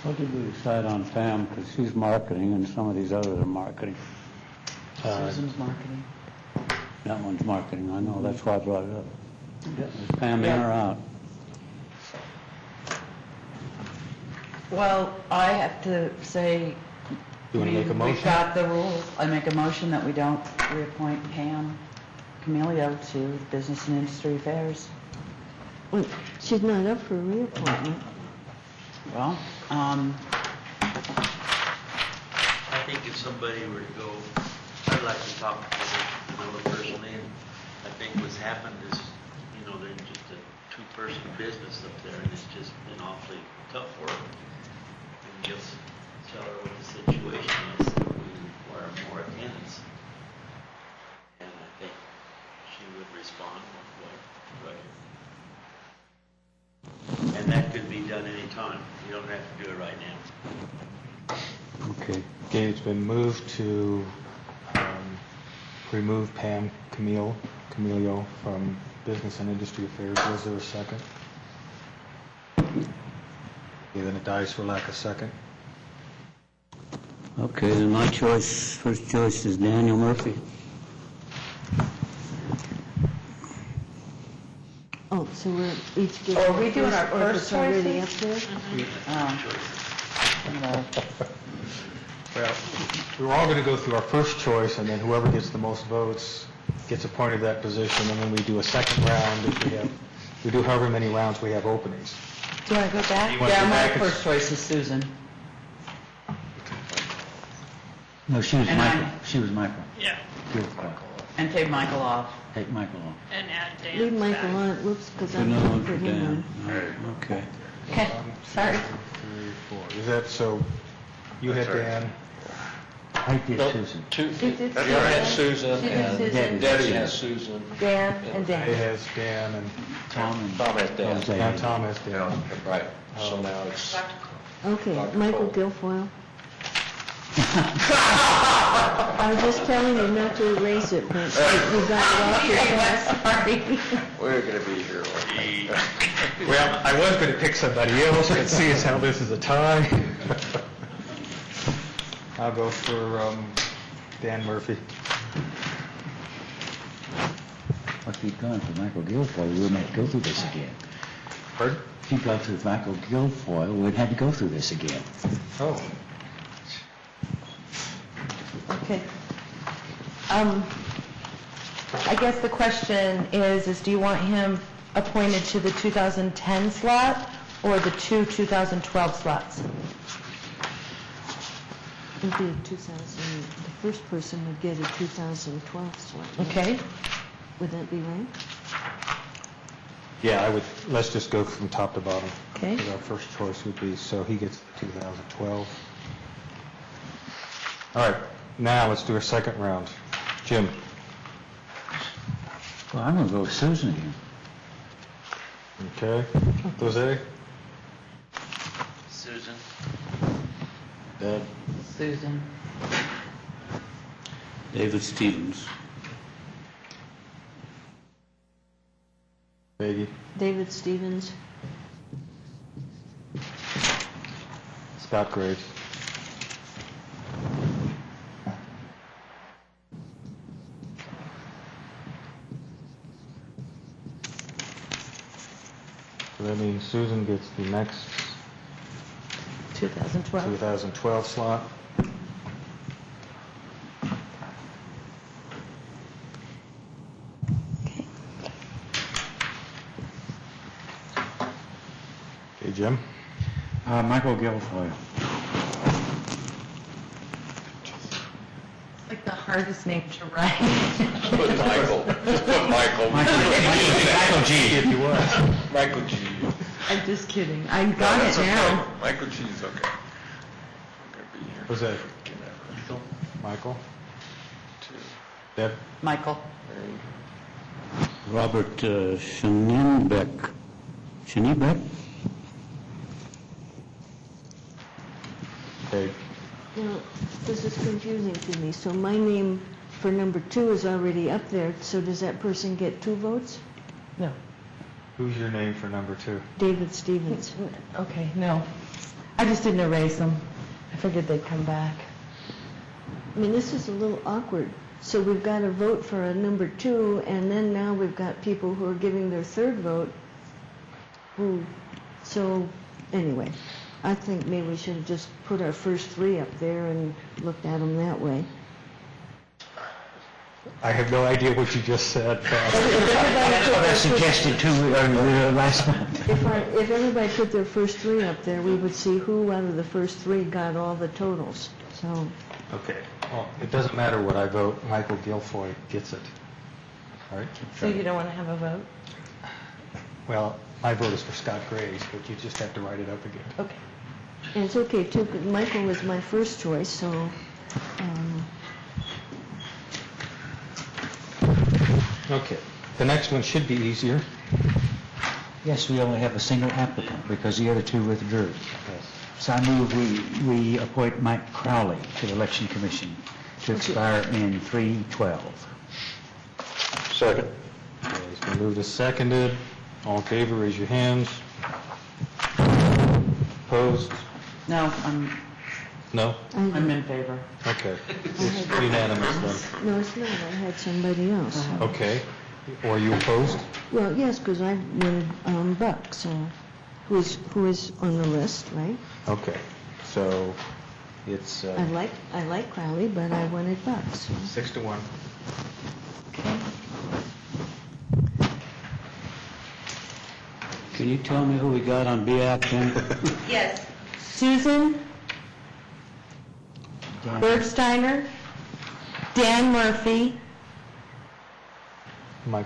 What did we decide on Pam, because she's marketing and some of these others are marketing? Susan's marketing. That one's marketing, I know, that's why I brought it up. Is Pam in or out? Well, I have to say, You want to make a motion? we've got the rules. I make a motion that we don't reappoint Pam Camilio to Business and Industry Affairs. Well, she's not up for reappointment. Well, I think if somebody were to go, I'd like to talk to her personally, and I think what's happened is, you know, they're just a 2-person business up there, and it's just been awfully tough for them. And just tell her what the situation is, that we require more attendance. And I think she would respond with what, and that could be done anytime. You don't have to do it right now. Okay. Okay, it's been moved to remove Pam Camilio from Business and Industry Affairs. Was there a second? Okay, then it dies for lack of second. Okay, then my choice, first choice is Daniel Murphy. Oh, so we're each getting... Oh, are we doing our or if first it's already up choices? there? Well, we were all going to go through our first choice, and then whoever gets the most votes gets appointed to that position, and then we do a second round if we do however many rounds we have openings. Do you want to go back? You want to yeah, go my back and- first choice is Susan. No, she was And Michael. I- She was Michael. Yeah. Guilfoyle. And take Michael off. Take Michael off. And add Dan. Leave Michael on, whoops, because I Another one didn't for put him Dan. on. All right, okay. Okay, sorry. 3, 4. Is that so? You had Dan. I did Susan. You had Susan, and Debbie has Susan. Dan and Dan. It has Dan and Tom and Tom has Dan. Jose. and Tom has Dan. Right, so now it's, Okay, Dr. Michael Cole. Guilfoyle. I was just telling you not to erase it, but you got it off your chest. we're going to be here all night. Well, I was going to pick somebody else, but seeing as how this is a tie, I'll go for Dan Murphy. If you'd gone for Michael Guilfoyle, we wouldn't have to go through this again. Pardon? If you'd gone through Michael Guilfoyle, we wouldn't have to go through this again. Oh. Okay. I guess the question is do you want him appointed to the 2010 slot or the two 2012 slots? It'd be a 2000, the first person would get a 2012 slot. Okay. Would that be right? Yeah, I would, let's just go from top to bottom. Okay. Because our first choice would be, so he gets the 2012. All right, now let's do a second round. Jim? Well, I'm going to go with Susan again. Okay. Jose? Susan? Deb? Susan. David Stevens. Peggy? David Stevens? Scott Graves? So that means Susan gets the next 2012. 2012 slot. Okay, Jim? Michael Guilfoyle. Like the hardest name to write. Put Michael, just put Michael. Michael G. If you want. Michael G. I'm just kidding. I got it now. Michael G is okay. I'm going to be here. Jose? Michael. Michael? Deb? Michael. Robert Schneenbeck. Schneenbeck? Okay. Now, this is confusing to me. So my name for number 2 is already up there, so does that person get 2 votes? No. Who's your name for number 2? David Stevens. Okay, no. I just didn't erase them. I figured they'd come back. I mean, this is a little awkward. So we've got a vote for a number 2, and then now we've got people who are giving their 3rd vote. So, anyway, I think maybe we should have just put our first 3 up there and looked at them that way. I have no idea what you just said. That's what I suggested too last month. If everybody put their first 3 up there, we would see who out of the first 3 got all the totals. So, Okay. Well, it doesn't matter what I vote. Michael Guilfoyle gets it. All right? So you don't want to have a vote? Well, my vote is for Scott Graves, but you just have to write it up again. Okay. and it's okay too, 'cause Michael was my first choice, so, Okay. The next one should be easier. Yes, we only have a single applicant because the other 2 withdrew. So I move we appoint Mike Crowley to the Election Commission to expire in 3/12. Second. Okay, it's been moved and seconded. All in favor, raise your hands. Opposed? No, No? I'm in favor. Okay. It's unanimous then. no, it's not, I had somebody else. Okay. Or you opposed? Well, yes, because I wanted Buck, so, who is on the list, right? Okay. So it's I like Crowley, but I wanted Buck, so. 6-1. Can you tell me who we got on BAC then? Yes. Susan Bergsteiner, Dan Murphy,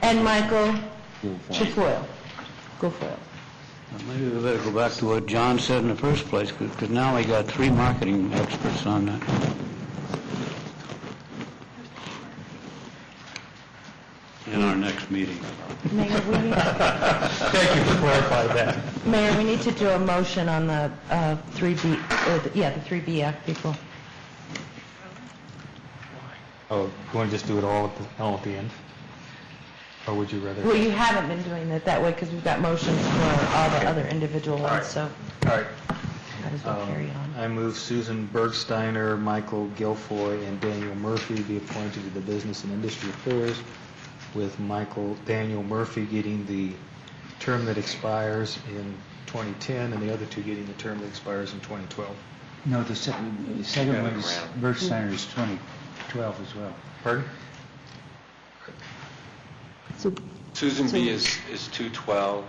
and Michael Guilfoyle. Maybe we better go back to what John said in the first place, because now we got 3 marketing experts on that. next meeting. Mayor, we need, Thank you for clarifying that. Mayor, we need to do a motion on the 3B, the 3BF people. Oh, you want to just do it all at the end? Or would you rather? Well, you haven't been doing it that way because we've got motions for all the other individual ones, so All right. might as well carry on. I move Susan Bergsteiner, Michael Guilfoy, and Daniel Murphy be appointed to the Business and Industry Affairs, with Daniel Murphy getting the term that expires in 2010, and the other two getting the term that expires in 2012. No, the second one is, Bergsteiner is 2012 as well. Pardon? Susan B. is 212,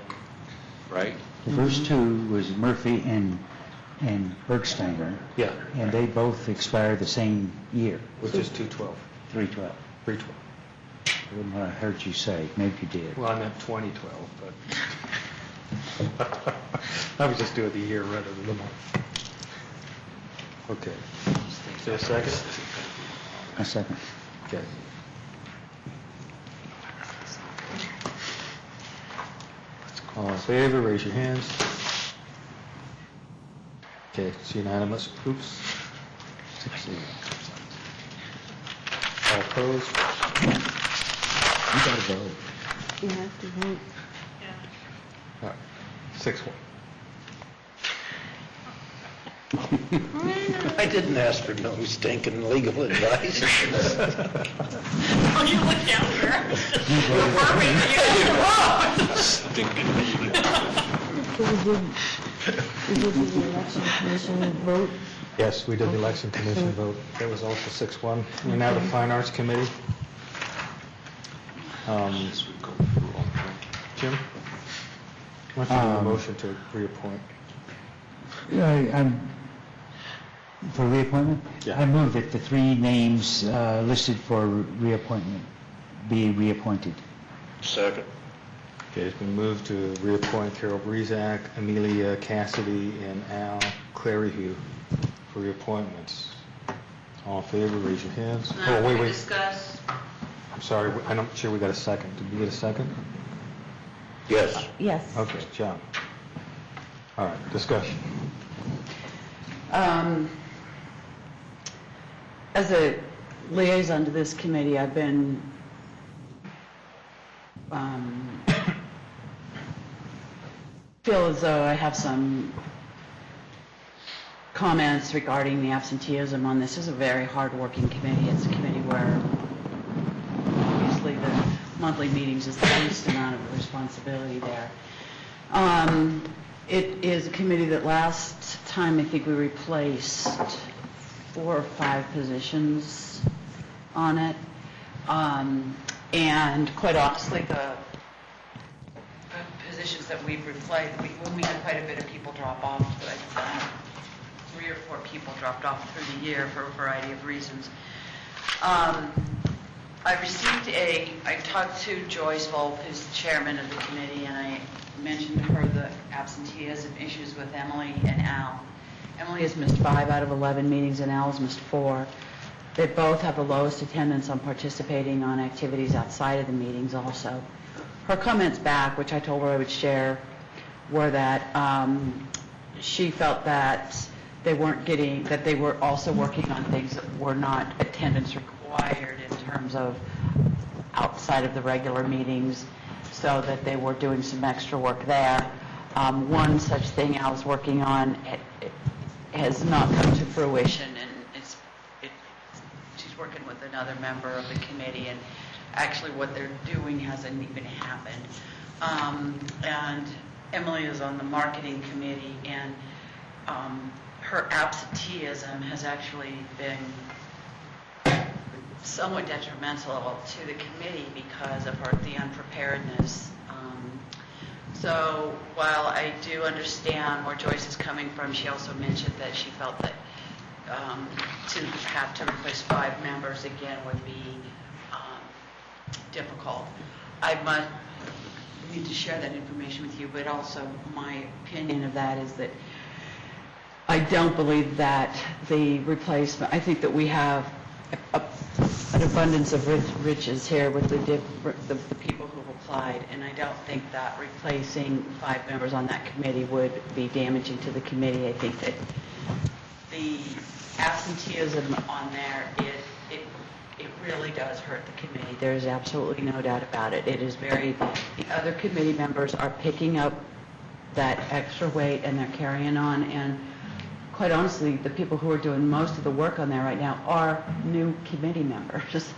right? The first two was Murphy and Bergsteiner. Yeah. And they both expire the same year. Which is 212. 312. 312. I wouldn't want to hurt you say, maybe you did. Well, I meant 2012, but I was just doing the year rather than the month. Okay. Is there a second? A second. Okay. All in favor, raise your hands. Okay, it's unanimous. Oops. 6-0. All opposed? You got to vote. You have to vote. All right, 6-1. I didn't ask for no stinking legal advice. Oh, you look down here. Stinking legal. We did the election commission vote. Yes, we did the election commission vote. That was also 6-1. We're now the Fine Arts Committee. Jim? Why don't you do a motion to reappoint? For reappointment? Yeah. I move that the three names listed for reappointment be reappointed. Second. Okay, it's been moved to reappoint Carol Breezak, Amelia Cassidy, and Al Claryhue for reappointments. All in favor, raise your hands. Oh, wait. Discuss. I'm sorry, I'm not sure we got a second. Did we get a second? Yes. Yes. Okay, John. All right, discussion. As a liaison to this committee, I've been feel as though I have some comments regarding the absenteeism on this. This is a very hard-working committee. It's a committee where obviously the monthly meetings is the least amount of responsibility there. It is a committee that last time I think we replaced 4 or 5 positions on it. And quite honestly, the positions that we've replaced, we had quite a bit of people drop off, but 3 or 4 people dropped off through the year for a variety of reasons. I talked to Joyce Volpe, who's the chairman of the committee, and I mentioned to her the absenteeism issues with Emily and Al. Emily has missed 5 out of 11 meetings, and Al has missed 4. They both have the lowest attendance on participating on activities outside of the meetings also. Her comments back, which I told her I would share, were that she felt that they were also working on things that were not attendance required in terms of outside of the regular meetings, so that they were doing some extra work there. One such thing I was working on it has not come to fruition, and she's working with another member of the committee, and actually what they're doing hasn't even happened. And Emily is on the marketing committee, and her absenteeism has actually been somewhat detrimental to the committee because of the unpreparedness. So while I do understand where Joyce is coming from, she also mentioned that she felt that to have to replace 5 members again would be difficult. I need to share that information with you, but also my opinion of that is that I don't believe that the replacement, I think that we have an abundance of riches here with the people who applied, and I don't think that replacing 5 members on that committee would be damaging to the committee. I think that the absenteeism on there, it really does hurt the committee. There's absolutely no doubt about it. It is the other committee members are picking up that extra weight and they're carrying on, and quite honestly, the people who are doing most of the work on there right now are new committee members.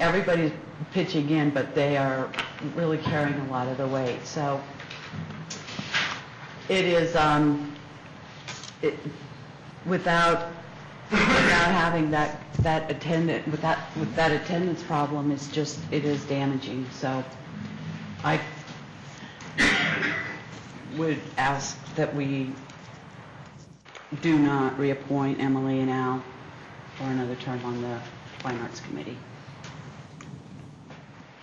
Everybody's pitching in, but they are really carrying a lot of the weight. So it is, without having that attendance problem, it is damaging. So I would ask that we do not reappoint Emily and Al for another term on the Fine Arts Committee.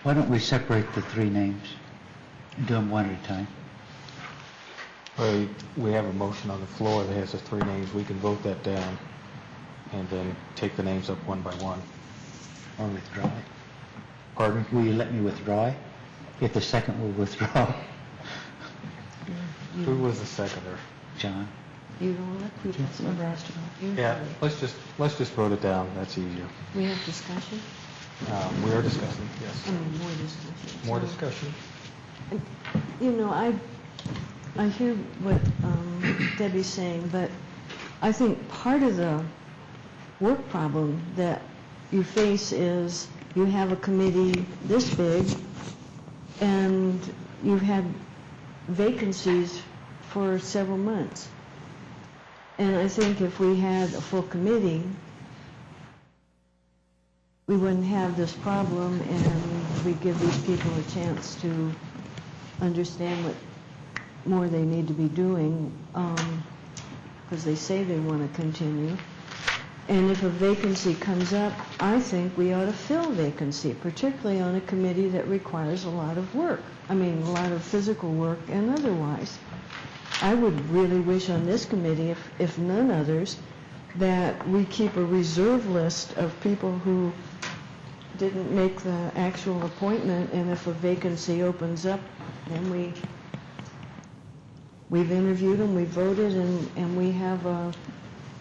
Why don't we separate the 3 names and do them one at a time? We have a motion on the floor that has the 3 names. We can vote that down and then take the names up one by one. Or withdraw it? Pardon? Will you let me withdraw it? If the second will withdraw. Who was the seconder? John. You don't let Councilmember asked about you. Yeah, let's just vote it down. That's easier. We have discussion? We are discussing, yes. I mean, more discussion. More discussion. You know, I hear what Debbie's saying, but I think part of the work problem that you face is you have a committee this big, and you've had vacancies for several months. And I think if we had a full committee, we wouldn't have this problem, and we'd give these people a chance to understand what more they need to be doing, because they say they want to continue. And if a vacancy comes up, I think we ought to fill vacancy, particularly on a committee that requires a lot of work. I mean, a lot of physical work and otherwise. I would really wish on this committee, if none others, that we keep a reserve list of people who didn't make the actual appointment, and if a vacancy opens up, then we've interviewed them, we voted, and we have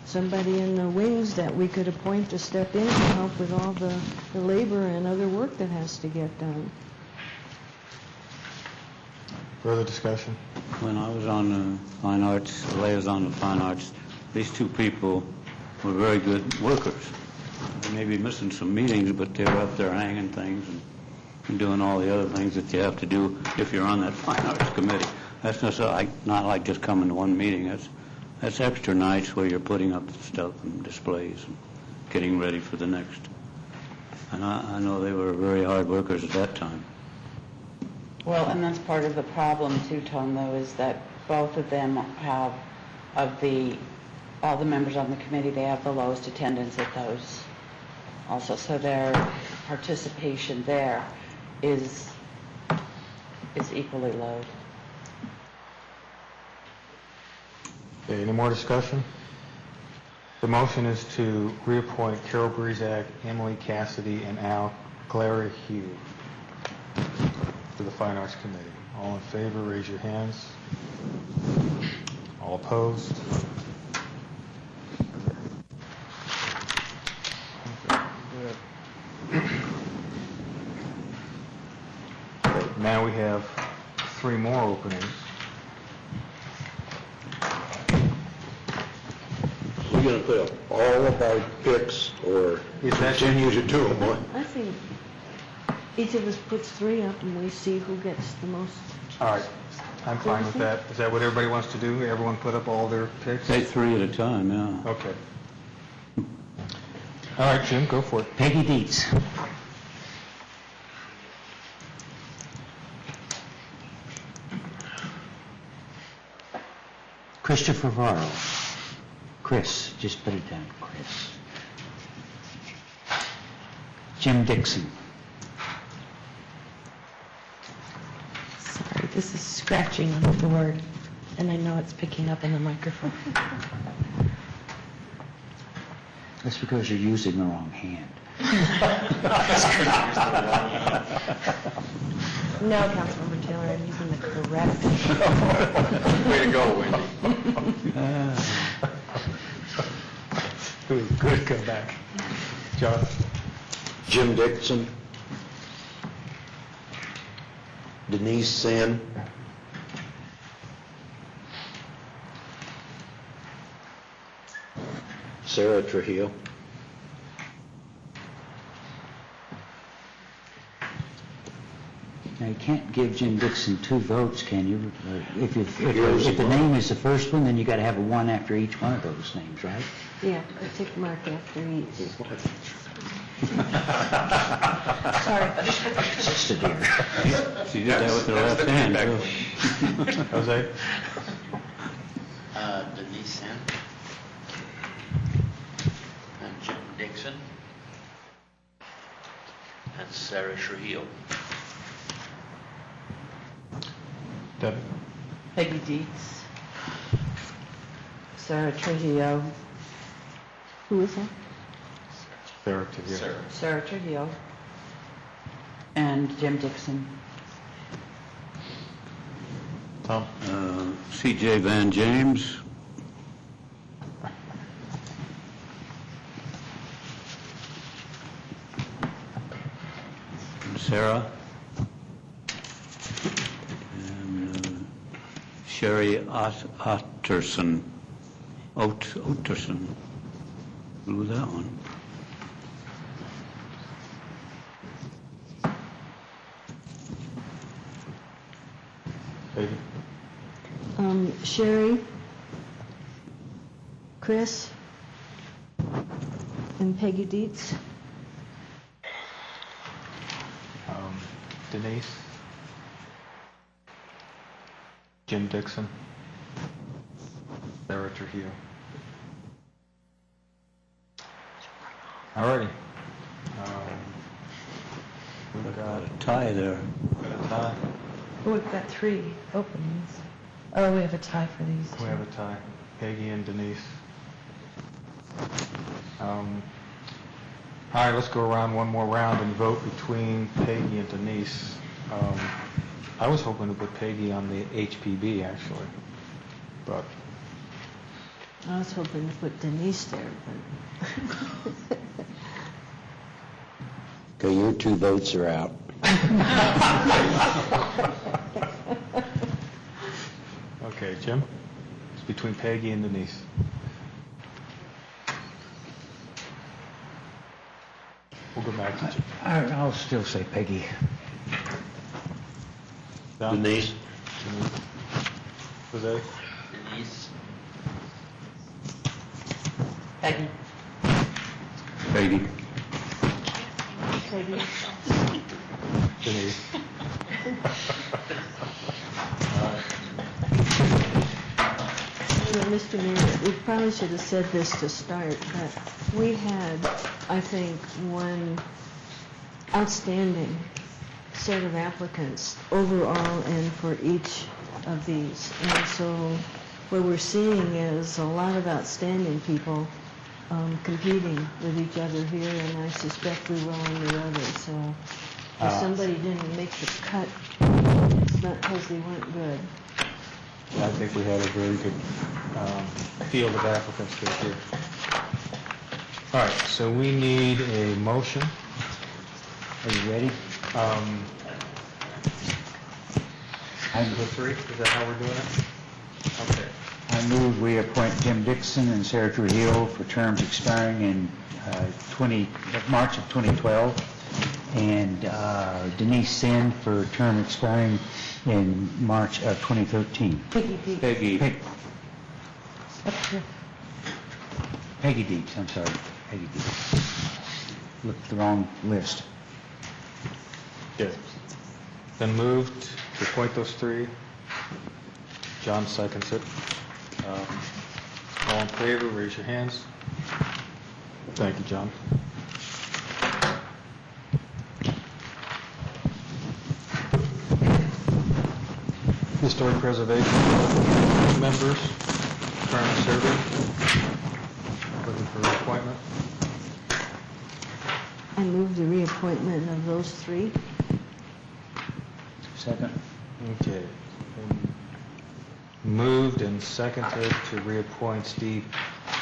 somebody in the wings that we could appoint to step in to help with all the labor and other work that has to get done. Further discussion? When I was on the Fine Arts, liaison of Fine Arts, these 2 people were very good workers. They may be missing some meetings, but they were up there hanging things and doing all the other things that you have to do if you're on that Fine Arts Committee. That's not like just coming to one meeting. That's extra nights where you're putting up stuff and displays and getting ready for the next. And I know they were very hard workers at that time. Well, and that's part of the problem too, Tom, though, is that both of them have, all the members on the committee, they have the lowest attendance at those also. So their participation there is equally low. Okay, any more discussion? The motion is to reappoint Carol Breezak, Emily Cassidy, and Al Clary-Hugh to the Fine Arts Committee. All in favor, raise your hands. All opposed? Okay, now we have 3 more openings. We're going to put up all of our picks or continue to do them? I think each of us puts 3 up and we see who gets the most. All right, I'm fine with that. Is that what everybody wants to do? Everyone put up all their picks? Say 3 at a time, yeah. Okay. All right, Jim, go for it. Peggy Dietz. Christopher Varro. Chris, just put it down, Chris. Jim Dixon. Sorry, this is scratching on the board, and I know it's picking up in the microphone. That's because you're using the wrong hand. No, Councilmember Taylor, I'm using the correct. Way to go, Wendy. Good comeback. John? Jim Dixon, Denise Sen, Sarah Trujillo, Now, you can't give Jim Dixon 2 votes, can you? If Here's the one. name is the first one, then you got to have a 1 after each one of those names, right? Yeah, a tick mark after each. Sorry. Just a dear. She did that with her left hand, too. Jose? Denise Sen. And Jim Dixon. And Sarah Trujillo. Debbie? Peggy Dietz. Sarah Trujillo. Who is that? Sarah Trujillo. Sarah Trujillo. And Jim Dixon. Tom? C.J. Van James. Sarah. And Sherry Otterson. Otterson. Who was that one? Peggy? Sherry, Chris, and Peggy Dietz. Denise? Jim Dixon? Sarah Trujillo? Alrighty. We've got A tie there. a tie. Oh, we've got 3 openings. Oh, we have a tie for these two. We have a tie. Peggy and Denise. All right, let's go around one more round and vote between Peggy and Denise. I was hoping to put Peggy on the HPB, actually, but I was hoping to put Denise there, but okay, your 2 votes are out. okay, Jim? It's between Peggy and Denise. We'll go back to Jim. I'll still say Peggy. Don? Denise? Jose? Denise. Peggy. Peggy. Peggy. Denise. Mr. Mayor, we probably should have said this to start, but we had, I think, one outstanding set of applicants overall and for each of these. And so what we're seeing is a lot of outstanding people competing with each other here, and I suspect we will on the others. So if somebody didn't make the cut, it's not because they weren't good. I think we had a very good field of applicants this year. All right, so we need a motion. Are you ready? The 3, is that how we're doing it? Okay. I move we appoint Jim Dixon and Sarah Trujillo for terms expiring in March of 2012, and Denise Sen for a term expiring in March of 2013. Peggy Dietz. Peggy. Peggy Dietz, I'm sorry. Peggy Dietz. Looked at the wrong list. Good. Then moved to appoint those 3. John seconds it. All in favor, raise your hands. Thank you, John. Historic Preservation members currently serving. Looking for reappointment. I move the reappointment of those 3. Second. Okay. Moved and seconded to reappoint Steve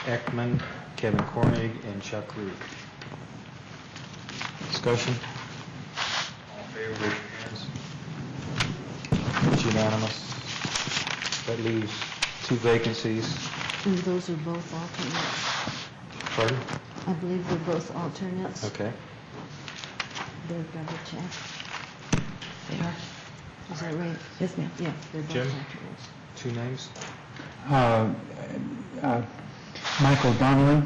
Ekman, Kevin Kornig, and Chuck Reed. Discussion? All in favor, raise your hands. It's unanimous. That leaves 2 vacancies. And those are both alternates. Pardon? I believe they're both alternates. Okay. They're double check. They are. Is that right? Yes, ma'am. Yeah, they're both Jim? alternates. 2 names? Michael Donnelly.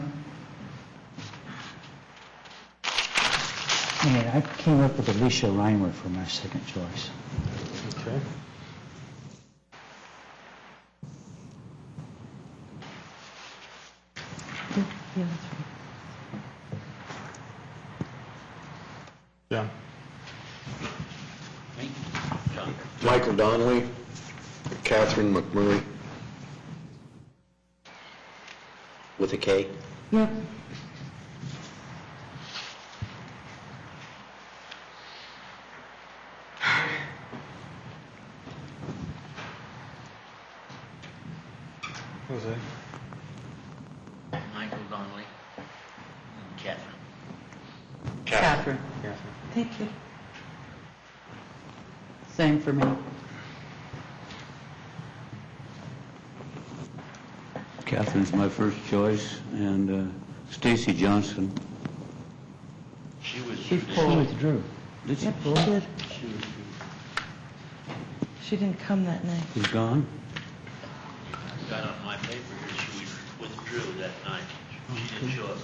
And I came up with Alicia Reimer for my second choice. Okay. Yeah, that's right. John? Me? John? Michael Donnelly, Catherine McMurray, with a K. Yep. Jose? Michael Donnelly and Catherine. Catherine. Catherine. Thank you. Same for me. Catherine's my first choice, and Stacy Johnson. She was. She She pulled. withdrew. Did she Yep, pull? she did. She was. She didn't come that night. She's gone? Got on my paper here, she withdrew that night. She didn't show up.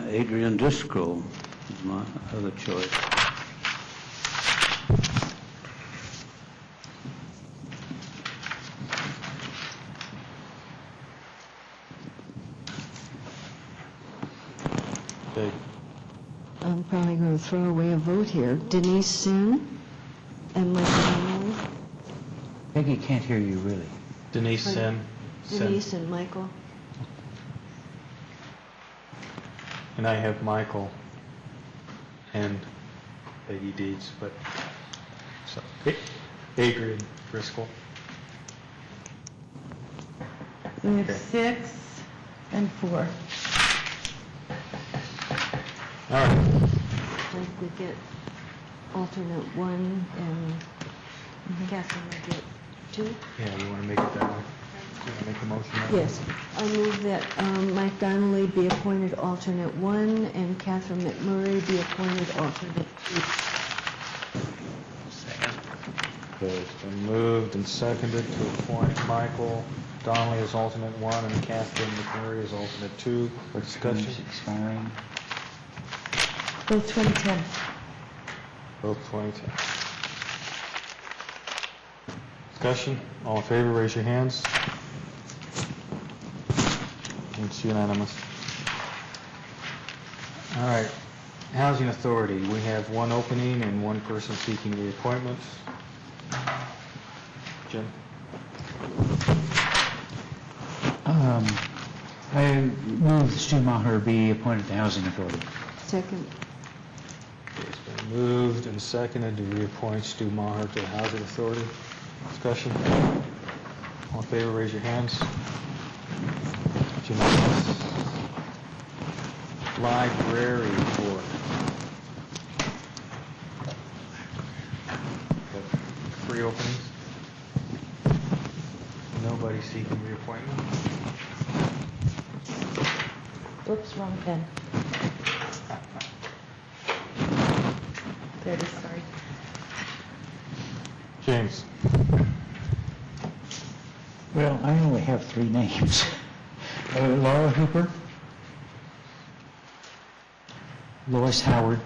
Adrian Discro is my other choice. Okay. I'm probably going to throw away a vote here. Denise Sin and Michael Donnelly. Peggy can't hear you really. Denise Sen. Denise and Michael. And I have Michael and Peggy Deeds, but, so, Adrian Driscoll. We have Okay. 6 and 4. All right. Like we get alternate 1 and Catherine will get 2. Yeah, you want to make it that way? You want to make a motion that way? Yes. I move that Mike Donnelly be appointed alternate 1 and Catherine McMurray be appointed alternate 2. Second. Okay, it's been moved and seconded to appoint Michael Donnelly as alternate 1 and Catherine McMurray as alternate 2 for discussion. Terms expiring. Both 2010. Both 2010. Discussion, all in favor, raise your hands. It's unanimous. All right, Housing Authority, we have 1 opening and 1 person seeking reappointment. Jim? I move that Stu Maher be appointed to Housing Authority. Second. It's been moved and seconded to reappoint Stu Maher to the Housing Authority. Discussion, all in favor, raise your hands. It's unanimous. Library Board. Got 3 openings. Nobody seeking reappointment. Oops, wrong pen. There it is, sorry. James? Well, I only have 3 names. Laura Hooper, Lois Howard,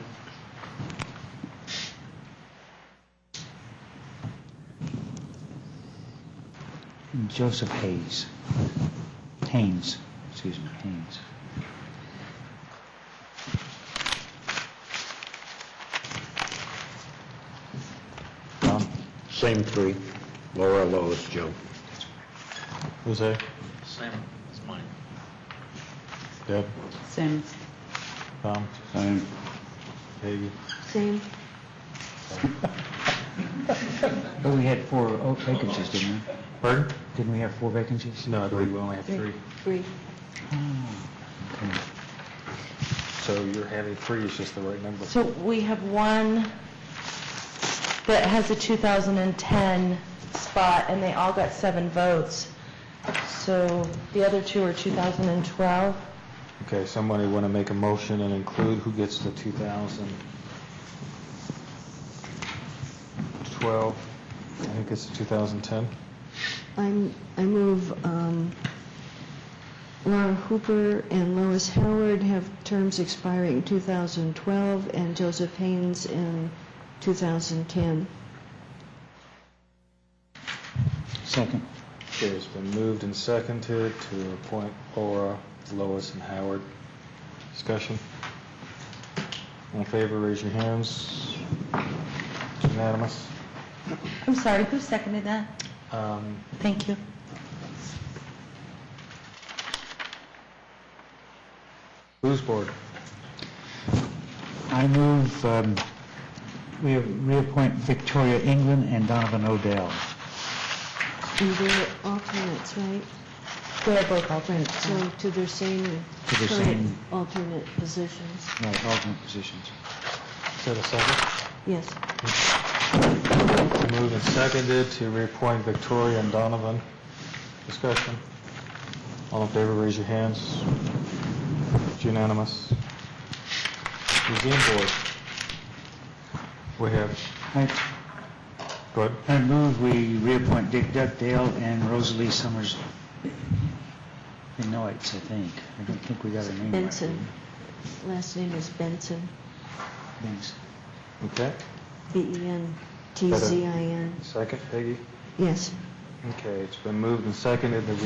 and Joseph Haynes, Haynes. Tom? Same 3. Laura, Lois, Joe. Jose? Same as mine. Deb? Same. Tom? Same. Peggy? Same. But we had 4 vacancies, didn't we? Pardon? Didn't we have 4 vacancies? No, I believe we only have 3. Three. Okay. So you're having 3 is just the right number. So we have one that has a 2010 spot, and they all got 7 votes. So the other 2 are 2012. Okay, somebody want to make a motion and include who gets the 2012? I think it's 2010. I move Laura Hooper and Lois Howard have terms expiring in 2012, and Joseph Haynes in 2010. Second. Okay, it's been moved and seconded to appoint Laura, Lois, and Howard. Discussion? All in favor, raise your hands. It's unanimous. I'm sorry, who seconded that? Thank you. Blues Board. I move we reappoint Victoria England and Donovan Odell. And they're alternates, right? They're both alternates. So to their same To their current same- alternate positions. Right, alternate positions. Is that a second? Yes. Moved and seconded to reappoint Victoria and Donovan. Discussion? All in favor, raise your hands. It's unanimous. Museum Board. We have, go ahead. I move we reappoint Dick Dugdale and Rosalie Summers Benoits, I think. I don't think we got her name right. Benson. Last name is Benson. Thanks. Okay. B-E-N-T-Z-I-N. Second, Peggy? Yes. Okay, it's been moved and seconded that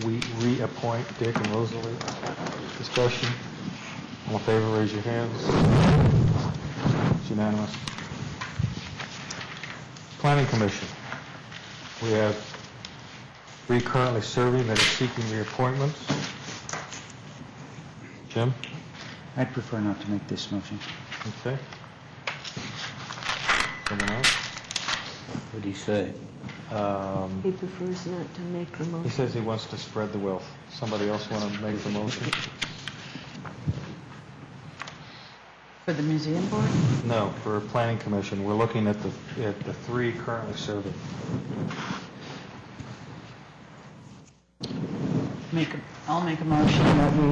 we reappoint Dick and Rosalie. Discussion? All in favor, raise your hands. It's unanimous. Planning Commission. We have 3 currently serving that are seeking reappointments. Jim? I'd prefer not to make this motion. Okay. Someone else? What do you say? He prefers not to make the He motion. says he wants to spread the wealth. Somebody else want to make the motion? For the museum board? No, for Planning Commission. We're looking at the 3 currently serving. I'll make a motion that we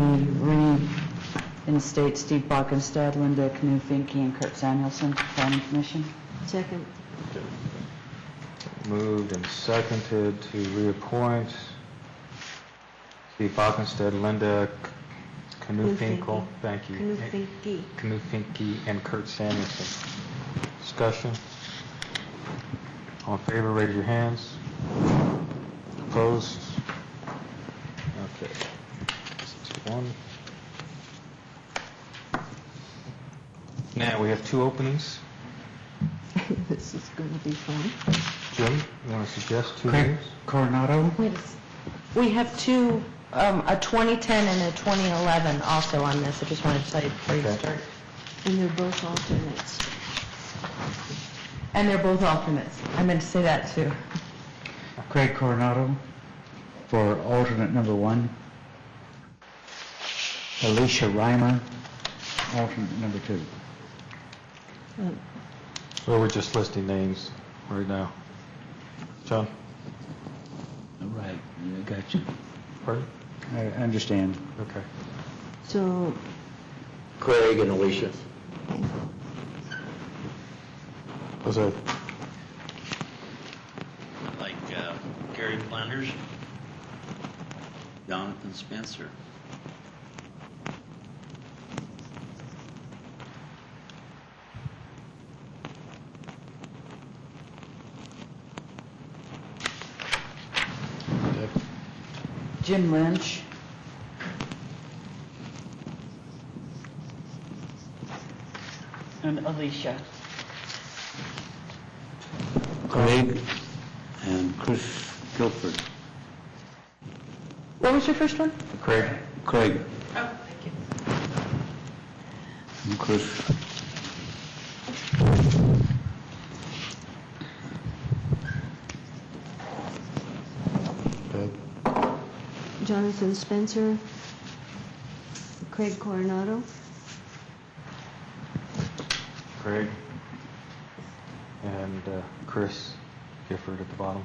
reinstate Steve Balkenstad, Linda Kanu-Finke, and Kurt Samuelson to Planning Commission. Second. Moved and seconded to reappoint Steve Balkenstad, Linda Kanu-Finkel, thank you. Kanu-Finke. Kanu-Finke, and Kurt Samuelson. Discussion? All in favor, raise your hands. Opposed? Okay. 6-1. Now, we have 2 openings. This is going to be fun. Jim, you want to suggest 2 Craig names? Coronado? We have 2, a 2010 and a 2011 also on this. I just wanted to tell you before you Okay. start. And they're both alternates. And they're both alternates. I meant to say that too. Craig Coronado for alternate number 1. Alicia Reimer, alternate number 2. So we're just listing names right now. John? Right, I got you. Pardon? I understand. Okay. So, Craig and Alicia. Was that Like Gary Flanders, Jonathan Spencer. Jim Lynch. And Alicia. Craig and Chris Guilford. What was your first one? Craig? Craig Oh, thank you. and Chris Jonathan Spencer, Craig Coronado, Craig, and Chris Gifford at the bottom.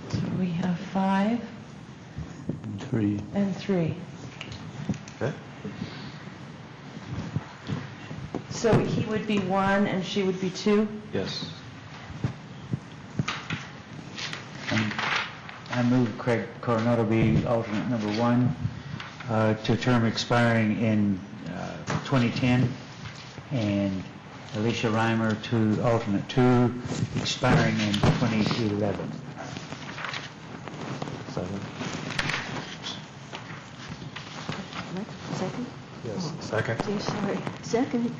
So we have 5 3. and 3. Okay. So he would be 1 and she would be 2? Yes. I move Craig Coronado be alternate number 1 to a term expiring in 2010, and Alicia Reimer to alternate 2, expiring in 2011. Second. what, second? Yes, second. Okay, sorry, second.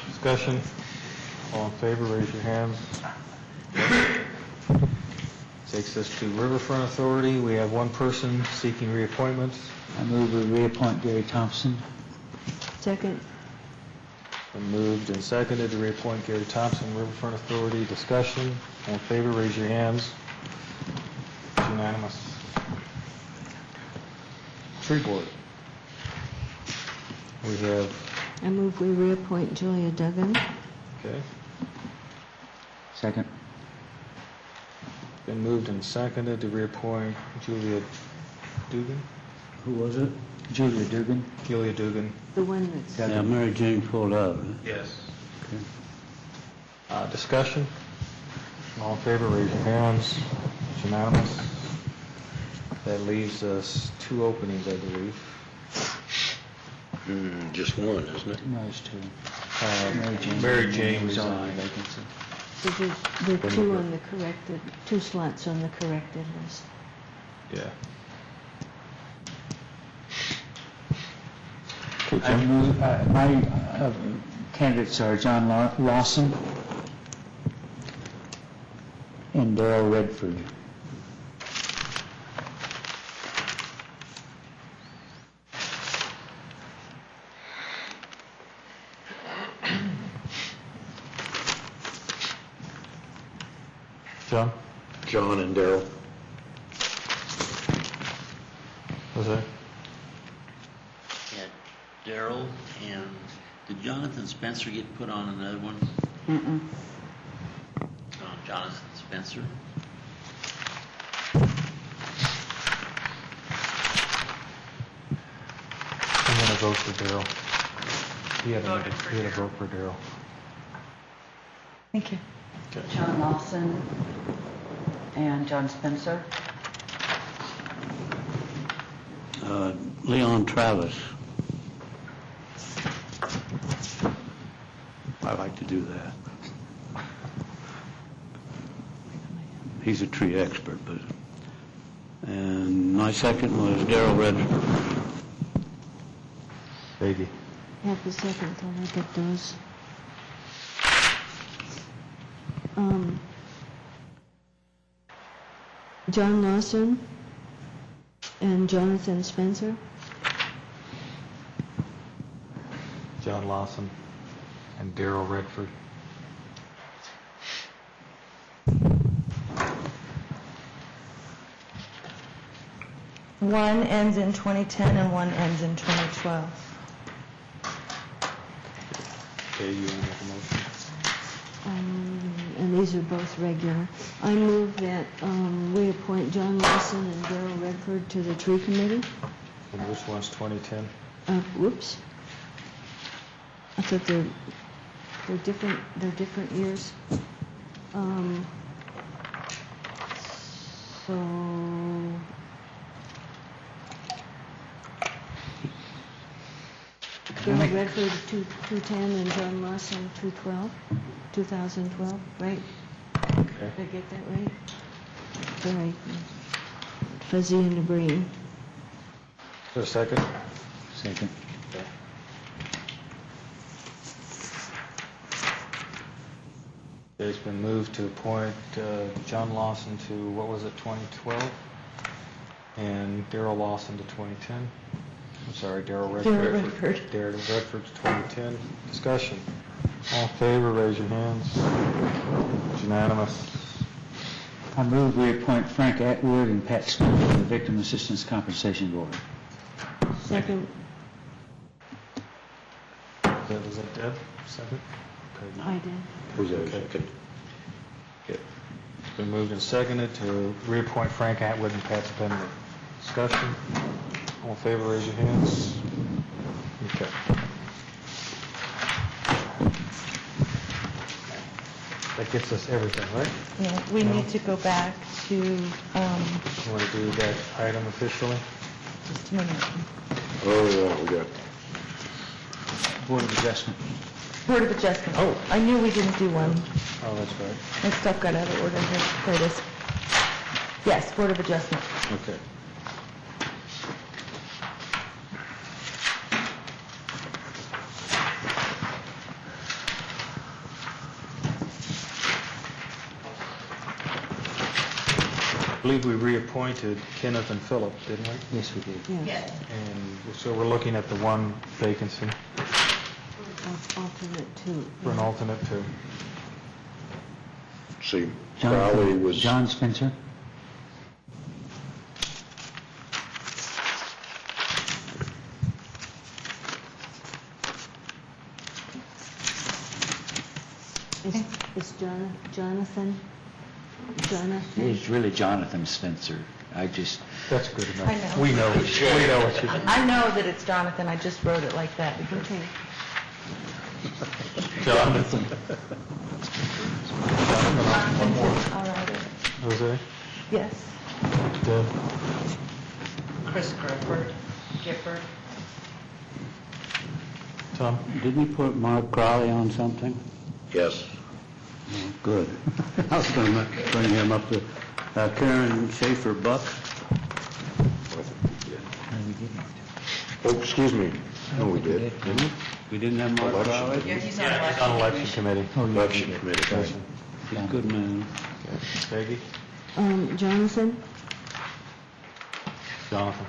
Discussion. All in favor, raise your hands. Takes us to Riverfront Authority. We have one person seeking reappointment. I move we reappoint Gary Thompson. Second. Been moved and seconded to reappoint Gary Thompson, Riverfront Authority. Discussion. All in favor, raise your hands. It's unanimous. Tree Board. We have, I move we reappoint Julia Duggan. okay, Second. been moved and seconded to reappoint Julia Dugan. Who was it? Julia Dugan. Julia Dugan. The one that's... Yeah, Mary Jane pulled out. Yes. Discussion. All in favor, raise your hands. It's unanimous. That leaves us 2 openings, I believe. Just one, isn't it? No, it's 2. Mary Jane resigned. resigned. Vacancy. There are 2 on the corrected, 2 slots on the corrected list. Yeah. I move, my candidates are John Lawson and Darrell Redford. John? John and Darrell. Was that? Yeah, Darrell, and did Jonathan Spencer get put on another one? Mm-mm. Jonathan Spencer? I'm going to vote for Darrell. He had a vote for Darrell. Thank you. Okay. John Lawson and John Spencer. Leon Travis. I like to do that. He's a tree expert, but... And my second was Darrell Redford. Peggy. Have the second, I'll look at those. John Lawson and Jonathan Spencer. John Lawson and Darrell Redford. One ends in 2010 and one ends in 2012. Okay, you want to make a motion? And these are both regular. I move that we appoint John Lawson and Darrell Redford to the tree committee. And which one's 2010? Whoops. I thought they're different years. So Darrell Redford 210 and John Lawson 2012, right? Okay. Did I get that right? All right. Fuzzy in the brain. Is there a second? Second. Okay. It's been moved to appoint John Lawson to, what was it, 2012? And Darrell Lawson to 2010. Darrell Darrell Redford. Redford. Darrell Redford's 2010. Discussion. All in favor, raise your hands. It's unanimous. I move we appoint Frank Atwood and Pat Smith to the Victim Assistance Compensation Board. Second. Was that Deb? Second? Okay. I did. Who's that second? It's been moved and seconded to reappoint Frank Atwood and Pat Spindler. Discussion. All in favor, raise your hands. Okay. That gets us everything, right? Yeah, we need to go back to, You want to do that item officially? just a minute, Oh, yeah, we got, Board of Adjustment. Board of Adjustment. Oh. I knew we didn't do one. Oh, that's right. My stuff got out of order here. There it is. Yes, Board of Adjustment. Okay. I believe we reappointed Kenneth and Philip, didn't we? Yes, we did. Yes. And so we're looking at the one vacancy Alternate two. for an alternate two. see, Crowley was, John Spencer. Is Jonathan? It's really Jonathan Spencer. I just, That's good enough. I know. We know what you I know that it's Jonathan, I just wrote it like that. Okay. Jonathan. One more. All right. Jose? Yes. Deb? Chris Gifford. Tom? Didn't we put Mark Crowley on something? yes. Oh, good. I was going to bring him up to Karen Schaefer-Buck. Oh, excuse me. No, we did. Didn't we? We didn't have Mark Crowley? Yeah, he's on On election committee. Election committee. Gotcha. He's a good man. Peggy? Jonathan? Jonathan?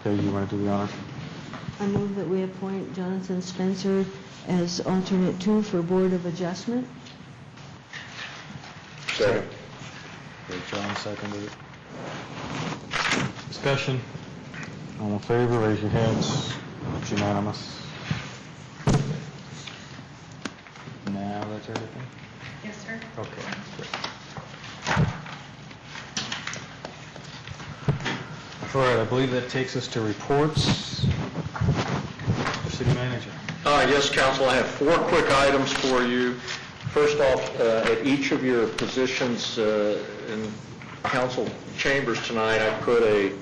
Okay, you want to do the honor? I move that we appoint Jonathan Spencer as alternate two for Board of Adjustment. Second. Okay, John seconded it. Discussion. All in favor, raise your hands. It's unanimous. Now that's everything? Yes, sir. Okay, great. All right, I believe that takes us to reports. Mr. City Manager. Yes, Council, I have 4 quick items for you. First off, at each of your positions in council chambers tonight, I put a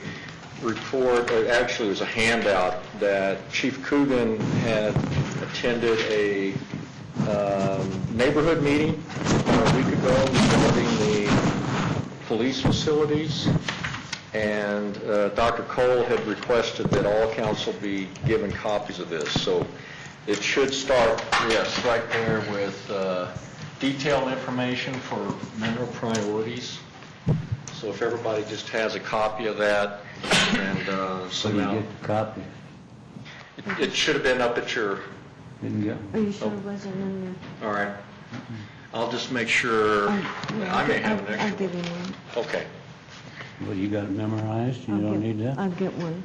report, actually it was a handout, that Chief Coogan had attended a neighborhood meeting a week ago regarding the police facilities. And Dr. Cole had requested that all council be given copies of this. So it should start, yes, right there with detailed information for mineral priorities. So if everybody just has a copy of that, and so Did you now, get the copy? it should have been up at your, Didn't get? Are you sure it wasn't in all right. I'll just make sure, I may have an I'll extra. give you one. Okay. Well, you got it memorized? You don't need that? I'll get one.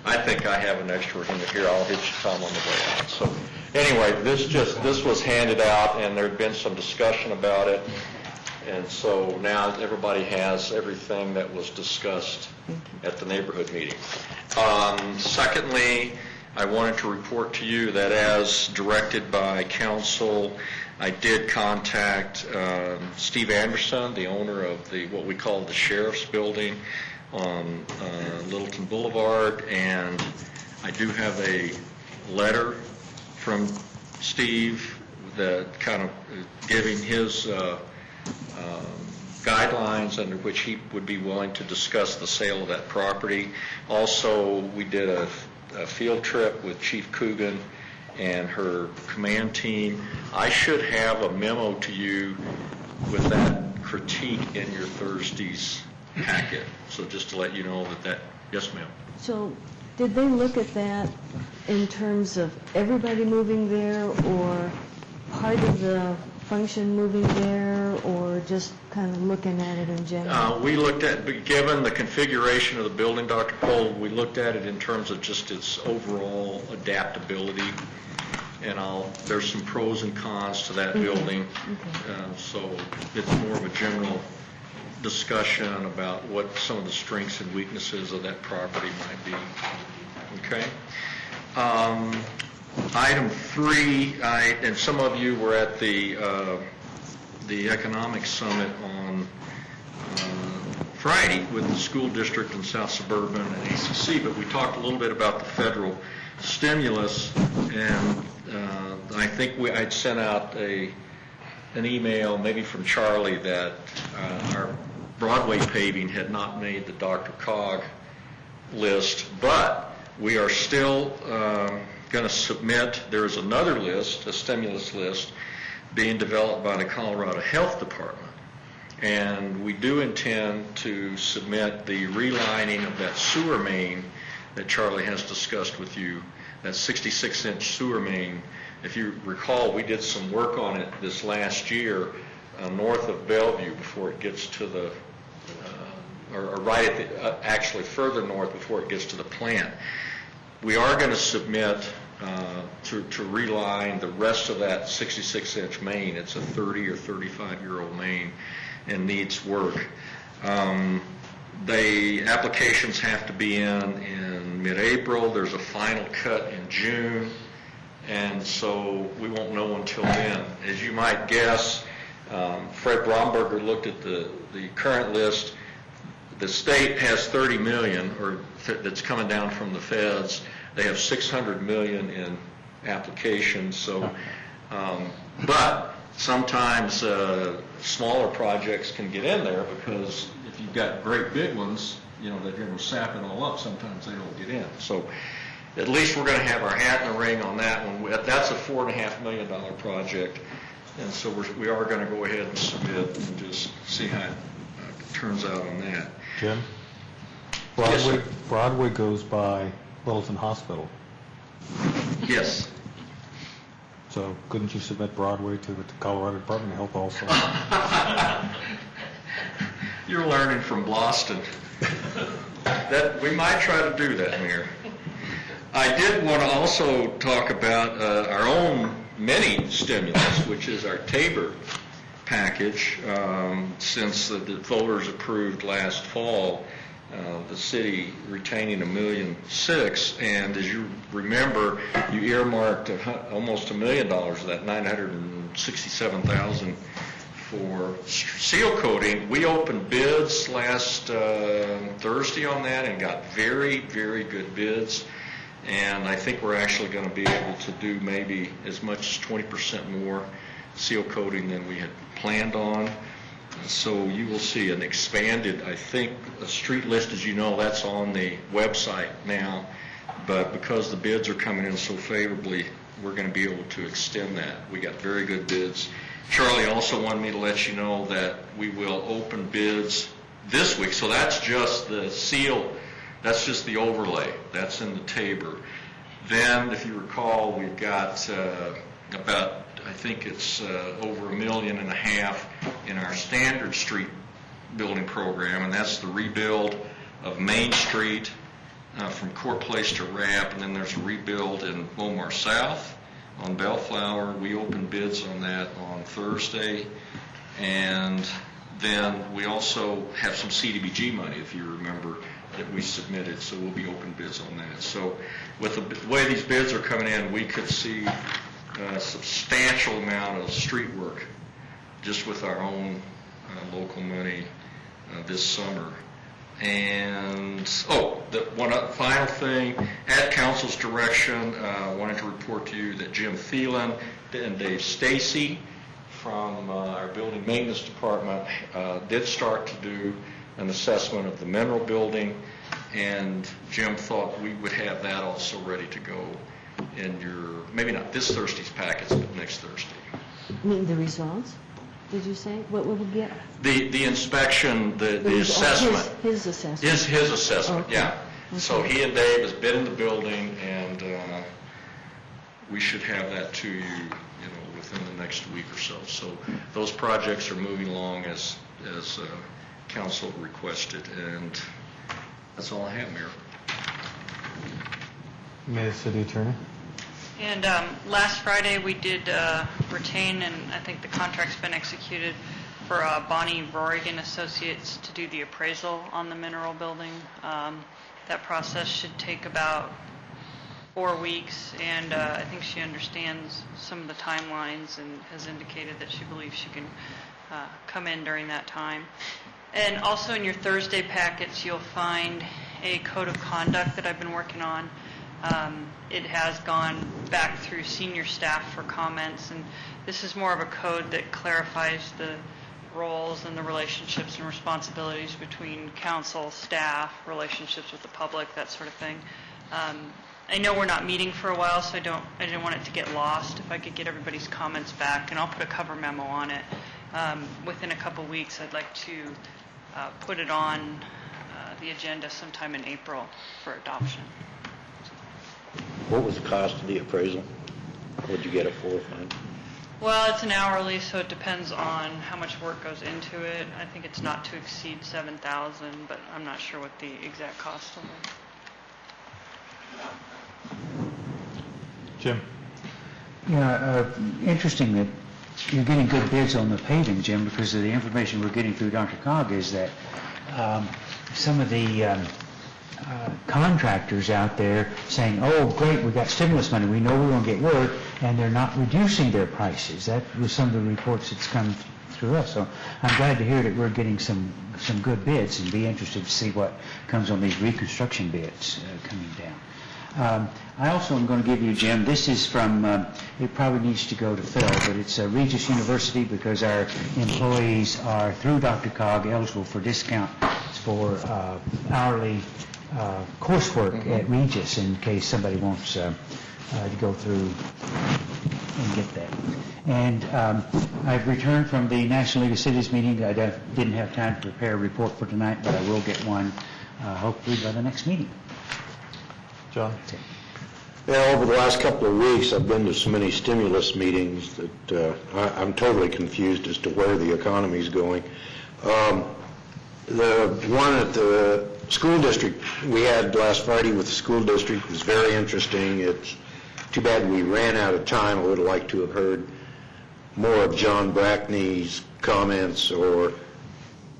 I think I have an extra in here. I'll hit you, Tom, on the way out. So anyway, this was handed out, and there had been some discussion about it. And so now everybody has everything that was discussed at the neighborhood meeting. Secondly, I wanted to report to you that as directed by council, I did contact Steve Anderson, the owner of what we call the Sheriff's Building on Littleton Boulevard, and I do have a letter from Steve that kind of giving his guidelines under which he would be willing to discuss the sale of that property. Also, we did a field trip with Chief Coogan and her command team. I should have a memo to you with that critique in your Thursday's packet. So just to let you know that, yes, ma'am. So did they look at that in terms of everybody moving there, or part of the function moving there, or just kind of looking at it in general? We looked at, given the configuration of the building, Dr. Cole, we looked at it in terms of just its overall adaptability. And there's some pros and cons to that building. So it's more of a general discussion about what some of the strengths and weaknesses of that property might be. Okay? Item 3, and some of you were at the Economic Summit on Friday with the school district in South Suburban and ACC, but we talked a little bit about the federal stimulus, and I think I'd sent out an email, maybe from Charlie, that our Broadway paving had not made the Dr. Cog list, but we are still going to submit. There's another list, a stimulus list, being developed by the Colorado Health Department. And we do intend to submit the relining of that sewer main that Charlie has discussed with you, that 66-inch sewer main. If you recall, we did some work on it this last year north of Bellevue before it gets to the, or right at the, actually further north before it gets to the plant. We are going to submit to reline the rest of that 66-inch main. It's a 30 or 35-year-old main and needs work. The applications have to be in mid-April. There's a final cut in June, and so we won't know until then. As you might guess, Fred Bromberger looked at the current list. The state has $30 million, or that's coming down from the feds. They have $600 million in applications. So, but sometimes smaller projects can get in there, because if you've got great big ones, you know, they're going to sap it all up. Sometimes they don't get in. So, at least we're going to have our hat in the ring on that one. That's a $4.5 million project, and so we are going to go ahead and submit and just see how it turns out on that. Jim? Broadway goes by Littleton Hospital. Yes. So couldn't you submit Broadway to the Colorado Department of Health also? You're learning from Boston. That we might try to do that, Mayor. I did want to also talk about our own mini stimulus, which is our Tabor package. Since the voters approved last fall, the city retaining $1.6 million, and as you remember, you earmarked almost $1 million of that, $967,000 for seal coating. We opened bids last Thursday on that and got very, very good bids. And I think we're actually going to be able to do maybe as much as 20% more seal coating than we had planned on. So you will see an expanded, I think, a street list, as you know, that's on the website now. But because the bids are coming in so favorably, we're going to be able to extend that. We got very good bids. Charlie also wanted me to let you know that we will open bids this week. So that's just the seal. That's just the overlay. That's in the Tabor. Then, if you recall, we've got about, I think it's over $1.5 million in our standard street building program, and that's the rebuild of Main Street from Court Place to Rapp, and then there's a rebuild in Omar South on Bellflower. We opened bids on that on Thursday, and then we also have some CDBG money, if you remember, that we submitted, so we'll be open bids on that. So with the way these bids are coming in, we could see a substantial amount of street work just with our own local money this summer. And, one final thing, at council's direction, I wanted to report to you that Jim Thielen and Dave Stacy from our building maintenance department did start to do an assessment of the mineral building, and Jim thought we would have that also ready to go in your, maybe not this Thursday's packets, but next Thursday. You mean the results? Did you say? What will we get? The inspection, the assessment. His assessment. His assessment, Okay. yeah. So he and Dave has been in the building, and we should have that to you, within the next week or so. So those projects are moving along as council requested, and that's all I have, Mayor. Mayor, City Attorney. And last Friday, we did retain, and I think the contract's been executed, for Bonnie Rorigan Associates to do the appraisal on the mineral building. That process should take about 4 weeks, and I think she understands some of the timelines and has indicated that she believes she can come in during that time. And also in your Thursday packets, you'll find a code of conduct that I've been working on. It has gone back through senior staff for comments, and this is more of a code that clarifies the roles and the relationships and responsibilities between council, staff, relationships with the public, that sort of thing. I know we're not meeting for a while, so I didn't want it to get lost. If I could get everybody's comments back, and I'll put a cover memo on it. Within a couple weeks, I'd like to put it on the agenda sometime in April for adoption. What was the cost of the appraisal? What did you get it for? Well, it's an hourly, so it depends on how much work goes into it. I think it's not to exceed $7,000, but I'm not sure what the exact cost will be. Jim. Yeah, interesting that you're getting good bids on the paving, Jim, because of the information we're getting through Dr. Cog is that some of the contractors out there saying, oh, great, we got stimulus money, we know we're going to get work, and they're not reducing their prices. That was some of the reports that's come through us. So I'm glad to hear that we're getting some good bids, and be interested to see what comes on these reconstruction bids coming down. I also am going to give you, Jim, this is from, it probably needs to go to Phil, but it's Regis University, because our employees are, through Dr. Cog, eligible for discounts for hourly coursework at Regis, in case somebody wants to go through and get that. And I've returned from the National League of Cities meeting. I didn't have time to prepare a report for tonight, but I will get one hopefully by the next meeting. John? Yeah, over the last couple of weeks, I've been to so many stimulus meetings that I'm totally confused as to where the economy is going. The one at the school district we had last Friday with the school district was very interesting. It's too bad we ran out of time. I would have liked to have heard more of John Brackney's comments, or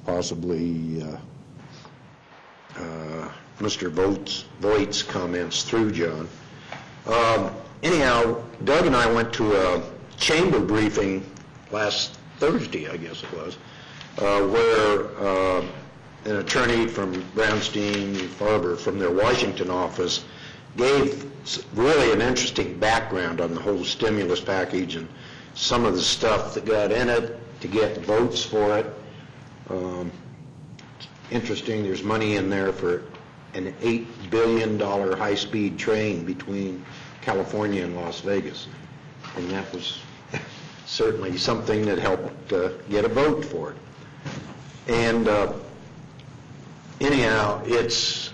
possibly Mr. Voigt's comments through John. Anyhow, Doug and I went to a chamber briefing last Thursday, I guess it was, where an attorney from Brownstein Farber from their Washington office gave really an interesting background on the whole stimulus package and some of the stuff that got in it to get votes for it. Interesting, there's money in there for an $8 billion high-speed train between California and Las Vegas. And that was certainly something that helped get a vote for it. And anyhow, it's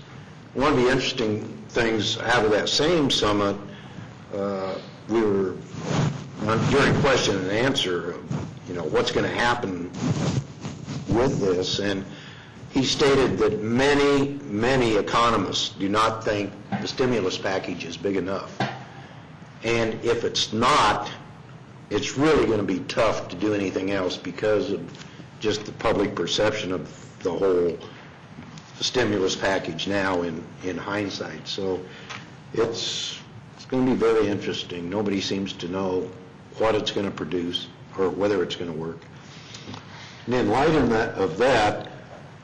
one of the interesting things out of that same summit. We were during question and answer, what's going to happen with this, and he stated that many economists do not think the stimulus package is big enough. And if it's not, it's really going to be tough to do anything else because of just the public perception of the whole stimulus package now in hindsight. So it's going to be very interesting. Nobody seems to know what it's going to produce or whether it's going to work. And in light of that,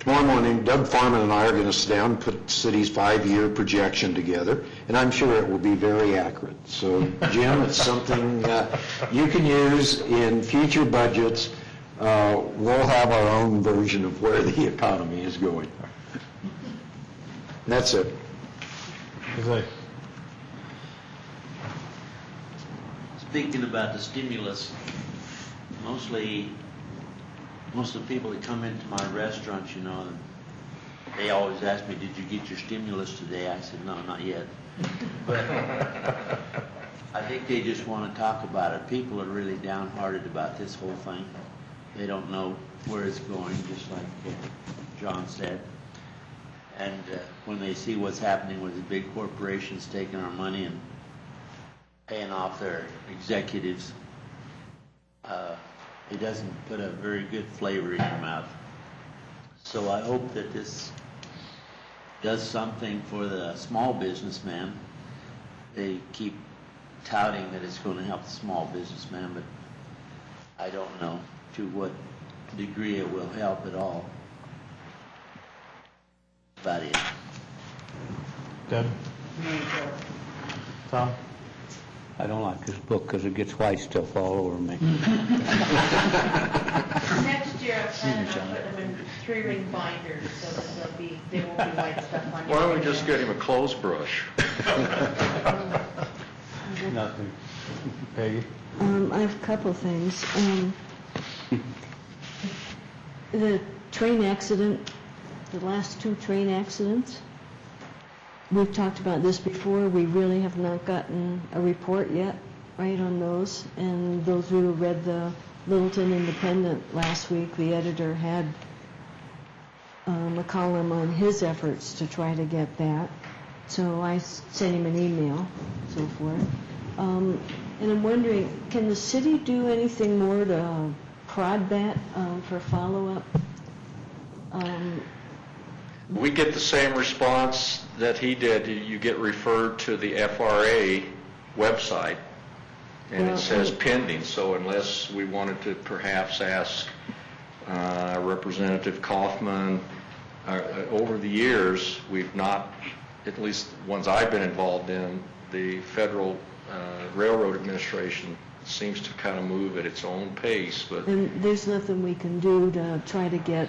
tomorrow morning, Doug Farman and I are going to sit down and put the city's 5-year projection together, and I'm sure it will be very accurate. So, Jim, it's something you can use in future budgets. We'll have our own version of where the economy is going. And that's it. Speaking about the stimulus, mostly most of the people that come into my restaurants, you know, they always ask me, did you get your stimulus today? I said, no, not yet. But I think they just want to talk about it. People are really downhearted about this whole thing. They don't know where it's going, just like John said. And when they see what's happening with the big corporations taking our money and paying off their executives, it doesn't put a very good flavor in your mouth. So I hope that this does something for the small businessman. They keep touting that it's going to help the small businessman, but I don't know to what degree it will help at all. About it. Deb? Tom? I don't like this book because it gets white stuff all over me. Next year, I plan on putting them in 3-ring binders, so that they won't be white stuff on Why don't we just get him a clothes brush? Nothing. Peggy? I have a couple things. The train accident, the last 2 train accidents, we've talked about this before. We really have not gotten a report yet, right, on those. And those who read the Littleton Independent last week, the editor had a column on his efforts to try to get that. So I sent him an email, so forth. And I'm wondering, can the city do anything more to prod that for follow-up? We get the same response that he did. You get referred to the FRA website, and it says pending. So unless we wanted to perhaps ask Representative Kaufman, over the years, we've not, at least ones I've been involved in, the Federal Railroad Administration seems to kind of move at its own pace. But And there's nothing we can do to try to get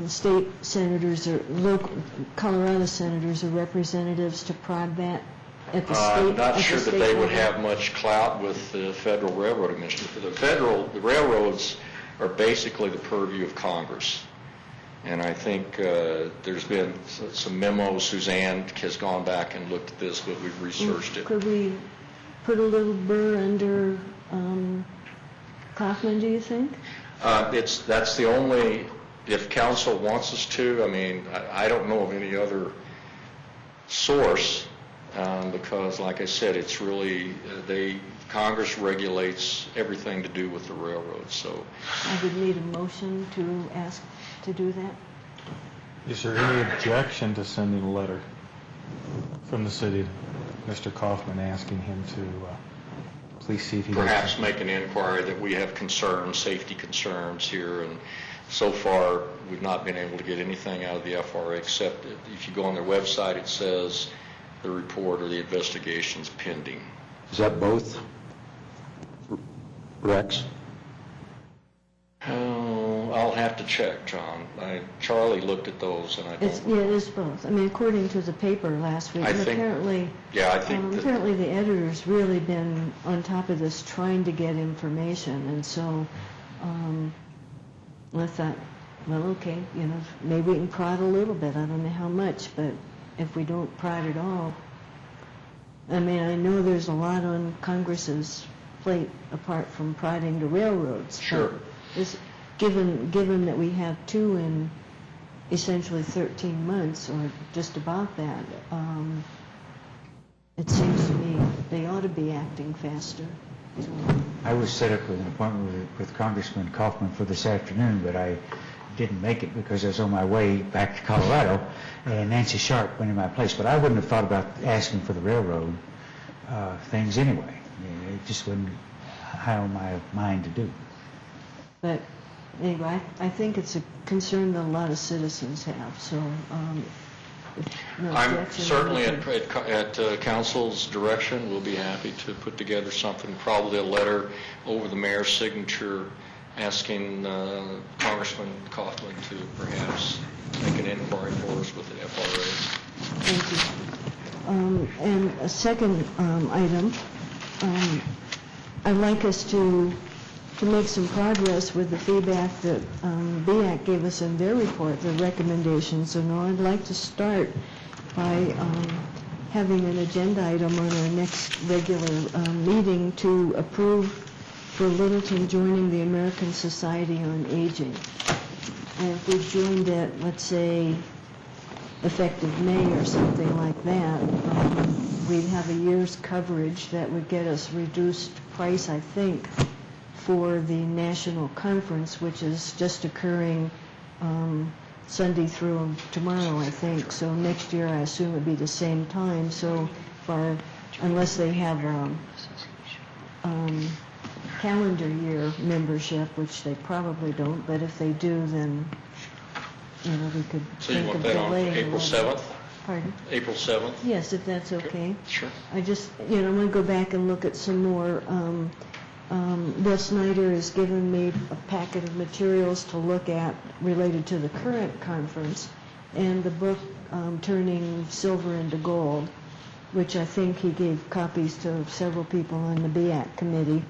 state senators or local Colorado senators or representatives to prod that at the state I'm not sure that they would level? have much clout with the Federal Railroad Administration. The railroads are basically the purview of Congress. And I think there's been some memos. Suzanne has gone back and looked at this, but we've researched it. Could we put a little burr under Kaufman, do you think? That's the only, if council wants us to, I mean, I don't know of any other source because, like I said, it's really, Congress regulates everything to do with the railroads, so. I would need a motion to ask to do that. Is there any objection to sending a letter from the city to Mr. Kaufman asking him to please see if he Perhaps make an inquiry that we have concerns, safety concerns here, and so far we've not been able to get anything out of the FRA except that if you go on their website it says the report or the investigation's pending. Is that both, Rex? Oh, I'll have to check, John. Charlie looked at those, and I don't. Yeah, it is both. I mean, according to the paper last week, I and think- apparently, Yeah, I think that- apparently the editor's really been on top of this, trying to get information, and so I thought, well, okay, maybe we can prod a little bit. I don't know how much, but if we don't prod at all, I mean, I know there's a lot on Congress's plate apart from prodding the railroads. Sure. Given that we have 2 in essentially 13 months, or just about that, it seems to me they ought to be acting faster. So, I was set up with an appointment with Congressman Kaufman for this afternoon, but I didn't make it because I was on my way back to Colorado, and Nancy Sharp went in my place. But I wouldn't have thought about asking for the railroad things anyway. I mean, it just wasn't high on my mind to do. But anyway, I think it's a concern that a lot of citizens have, so if no I'm objection, certainly we can- at council's direction, we'll be happy to put together something, probably a letter over the mayor's signature asking Congressman Kaufman to perhaps make an inquiry for us with the FRA. Thank you. And a second item, I'd like us to to make some progress with the feedback that BAC gave us in their report, the recommendations. So now I'd like to start by having an agenda item on our next regular meeting to approve for Littleton joining the American Society on Aging. And if we joined it, let's say, effective May or something like that, we'd have a year's coverage that would get us reduced price, I think, for the national conference, which is just occurring Sunday through tomorrow, I think. So next year, I assume it'd be the same time. So unless they have calendar year membership, which they probably don't, but if they do, then, we could think of delaying. April 7th? Pardon? April 7th? Yes, if that's okay. Sure. I just, I'm going to go back and look at some more. Bill Snyder has given me a packet of materials to look at related to the current conference, and the book, Turning Silver into Gold, which I think he gave copies to several people on the BAC committee,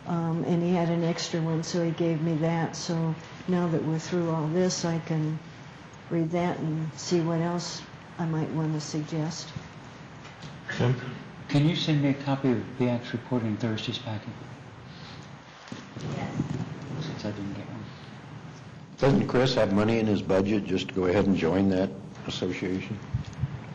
and he had an extra one, so he gave me that. So now that we're through all this, I can read that and see what else I might want to suggest. Jim? Can you send me a copy of BAC's report in Thursday's packet? Yes. Since I didn't get one. Doesn't Chris have money in his budget just to go ahead and join that association?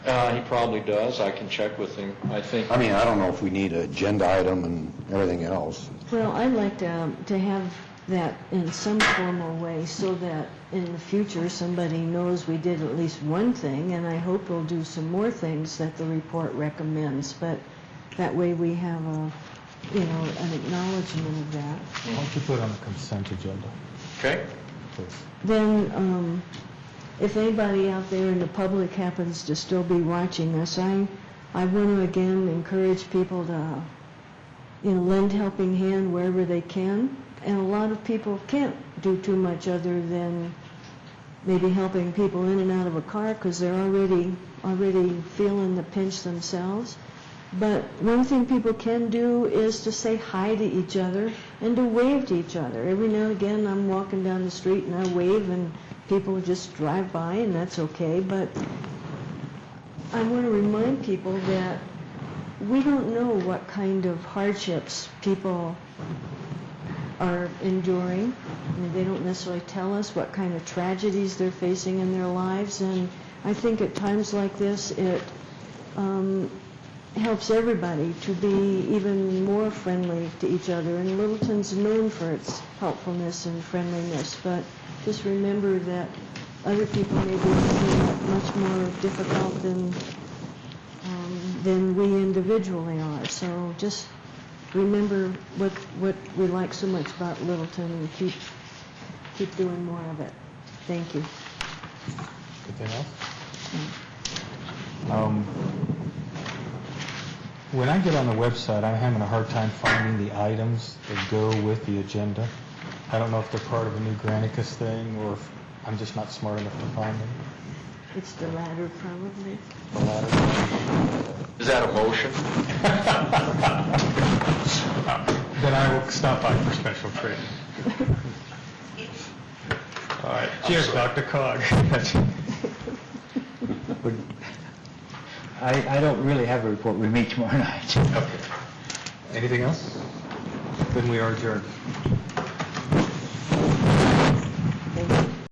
He probably does. I can check with him. I don't know if we need an agenda item and everything else. Well, I'd like to have that in some formal way so that in the future somebody knows we did at least one thing, and I hope we'll do some more things that the report recommends, but that way we have an acknowledgement of that. Why don't you put it on the consent agenda? Okay. Please. Then, if anybody out there in the public happens to still be watching us, I want to again encourage people to, lend helping hand wherever they can. And a lot of people can't do too much other than maybe helping people in and out of a car because they're already feeling the pinch themselves. But one thing people can do is to say hi to each other and to wave to each other. Every now and again, I'm walking down the street and I wave and people just drive by, and that's okay. But I want to remind people that we don't know what kind of hardships people are enduring. They don't necessarily tell us what kind of tragedies they're facing in their lives. And I think at times like this, it helps everybody to be even more friendly to each other. And Littleton's known for its helpfulness and friendliness, but just remember that other people may be finding it much more difficult than we individually are. So just remember what we like so much about Littleton and keep doing more of it. Thank you. Anything else? When I get on the website, I'm having a hard time finding the items that go with the agenda. I don't know if they're part of a new Granicus thing or if I'm just not smart enough to find them. It's the latter, probably. The latter. Is that a motion? Then I will stop by for special training. All right. Cheers, Dr. Cog. I don't really have a report. We meet tomorrow night. Okay. Anything else? Then we are adjourned.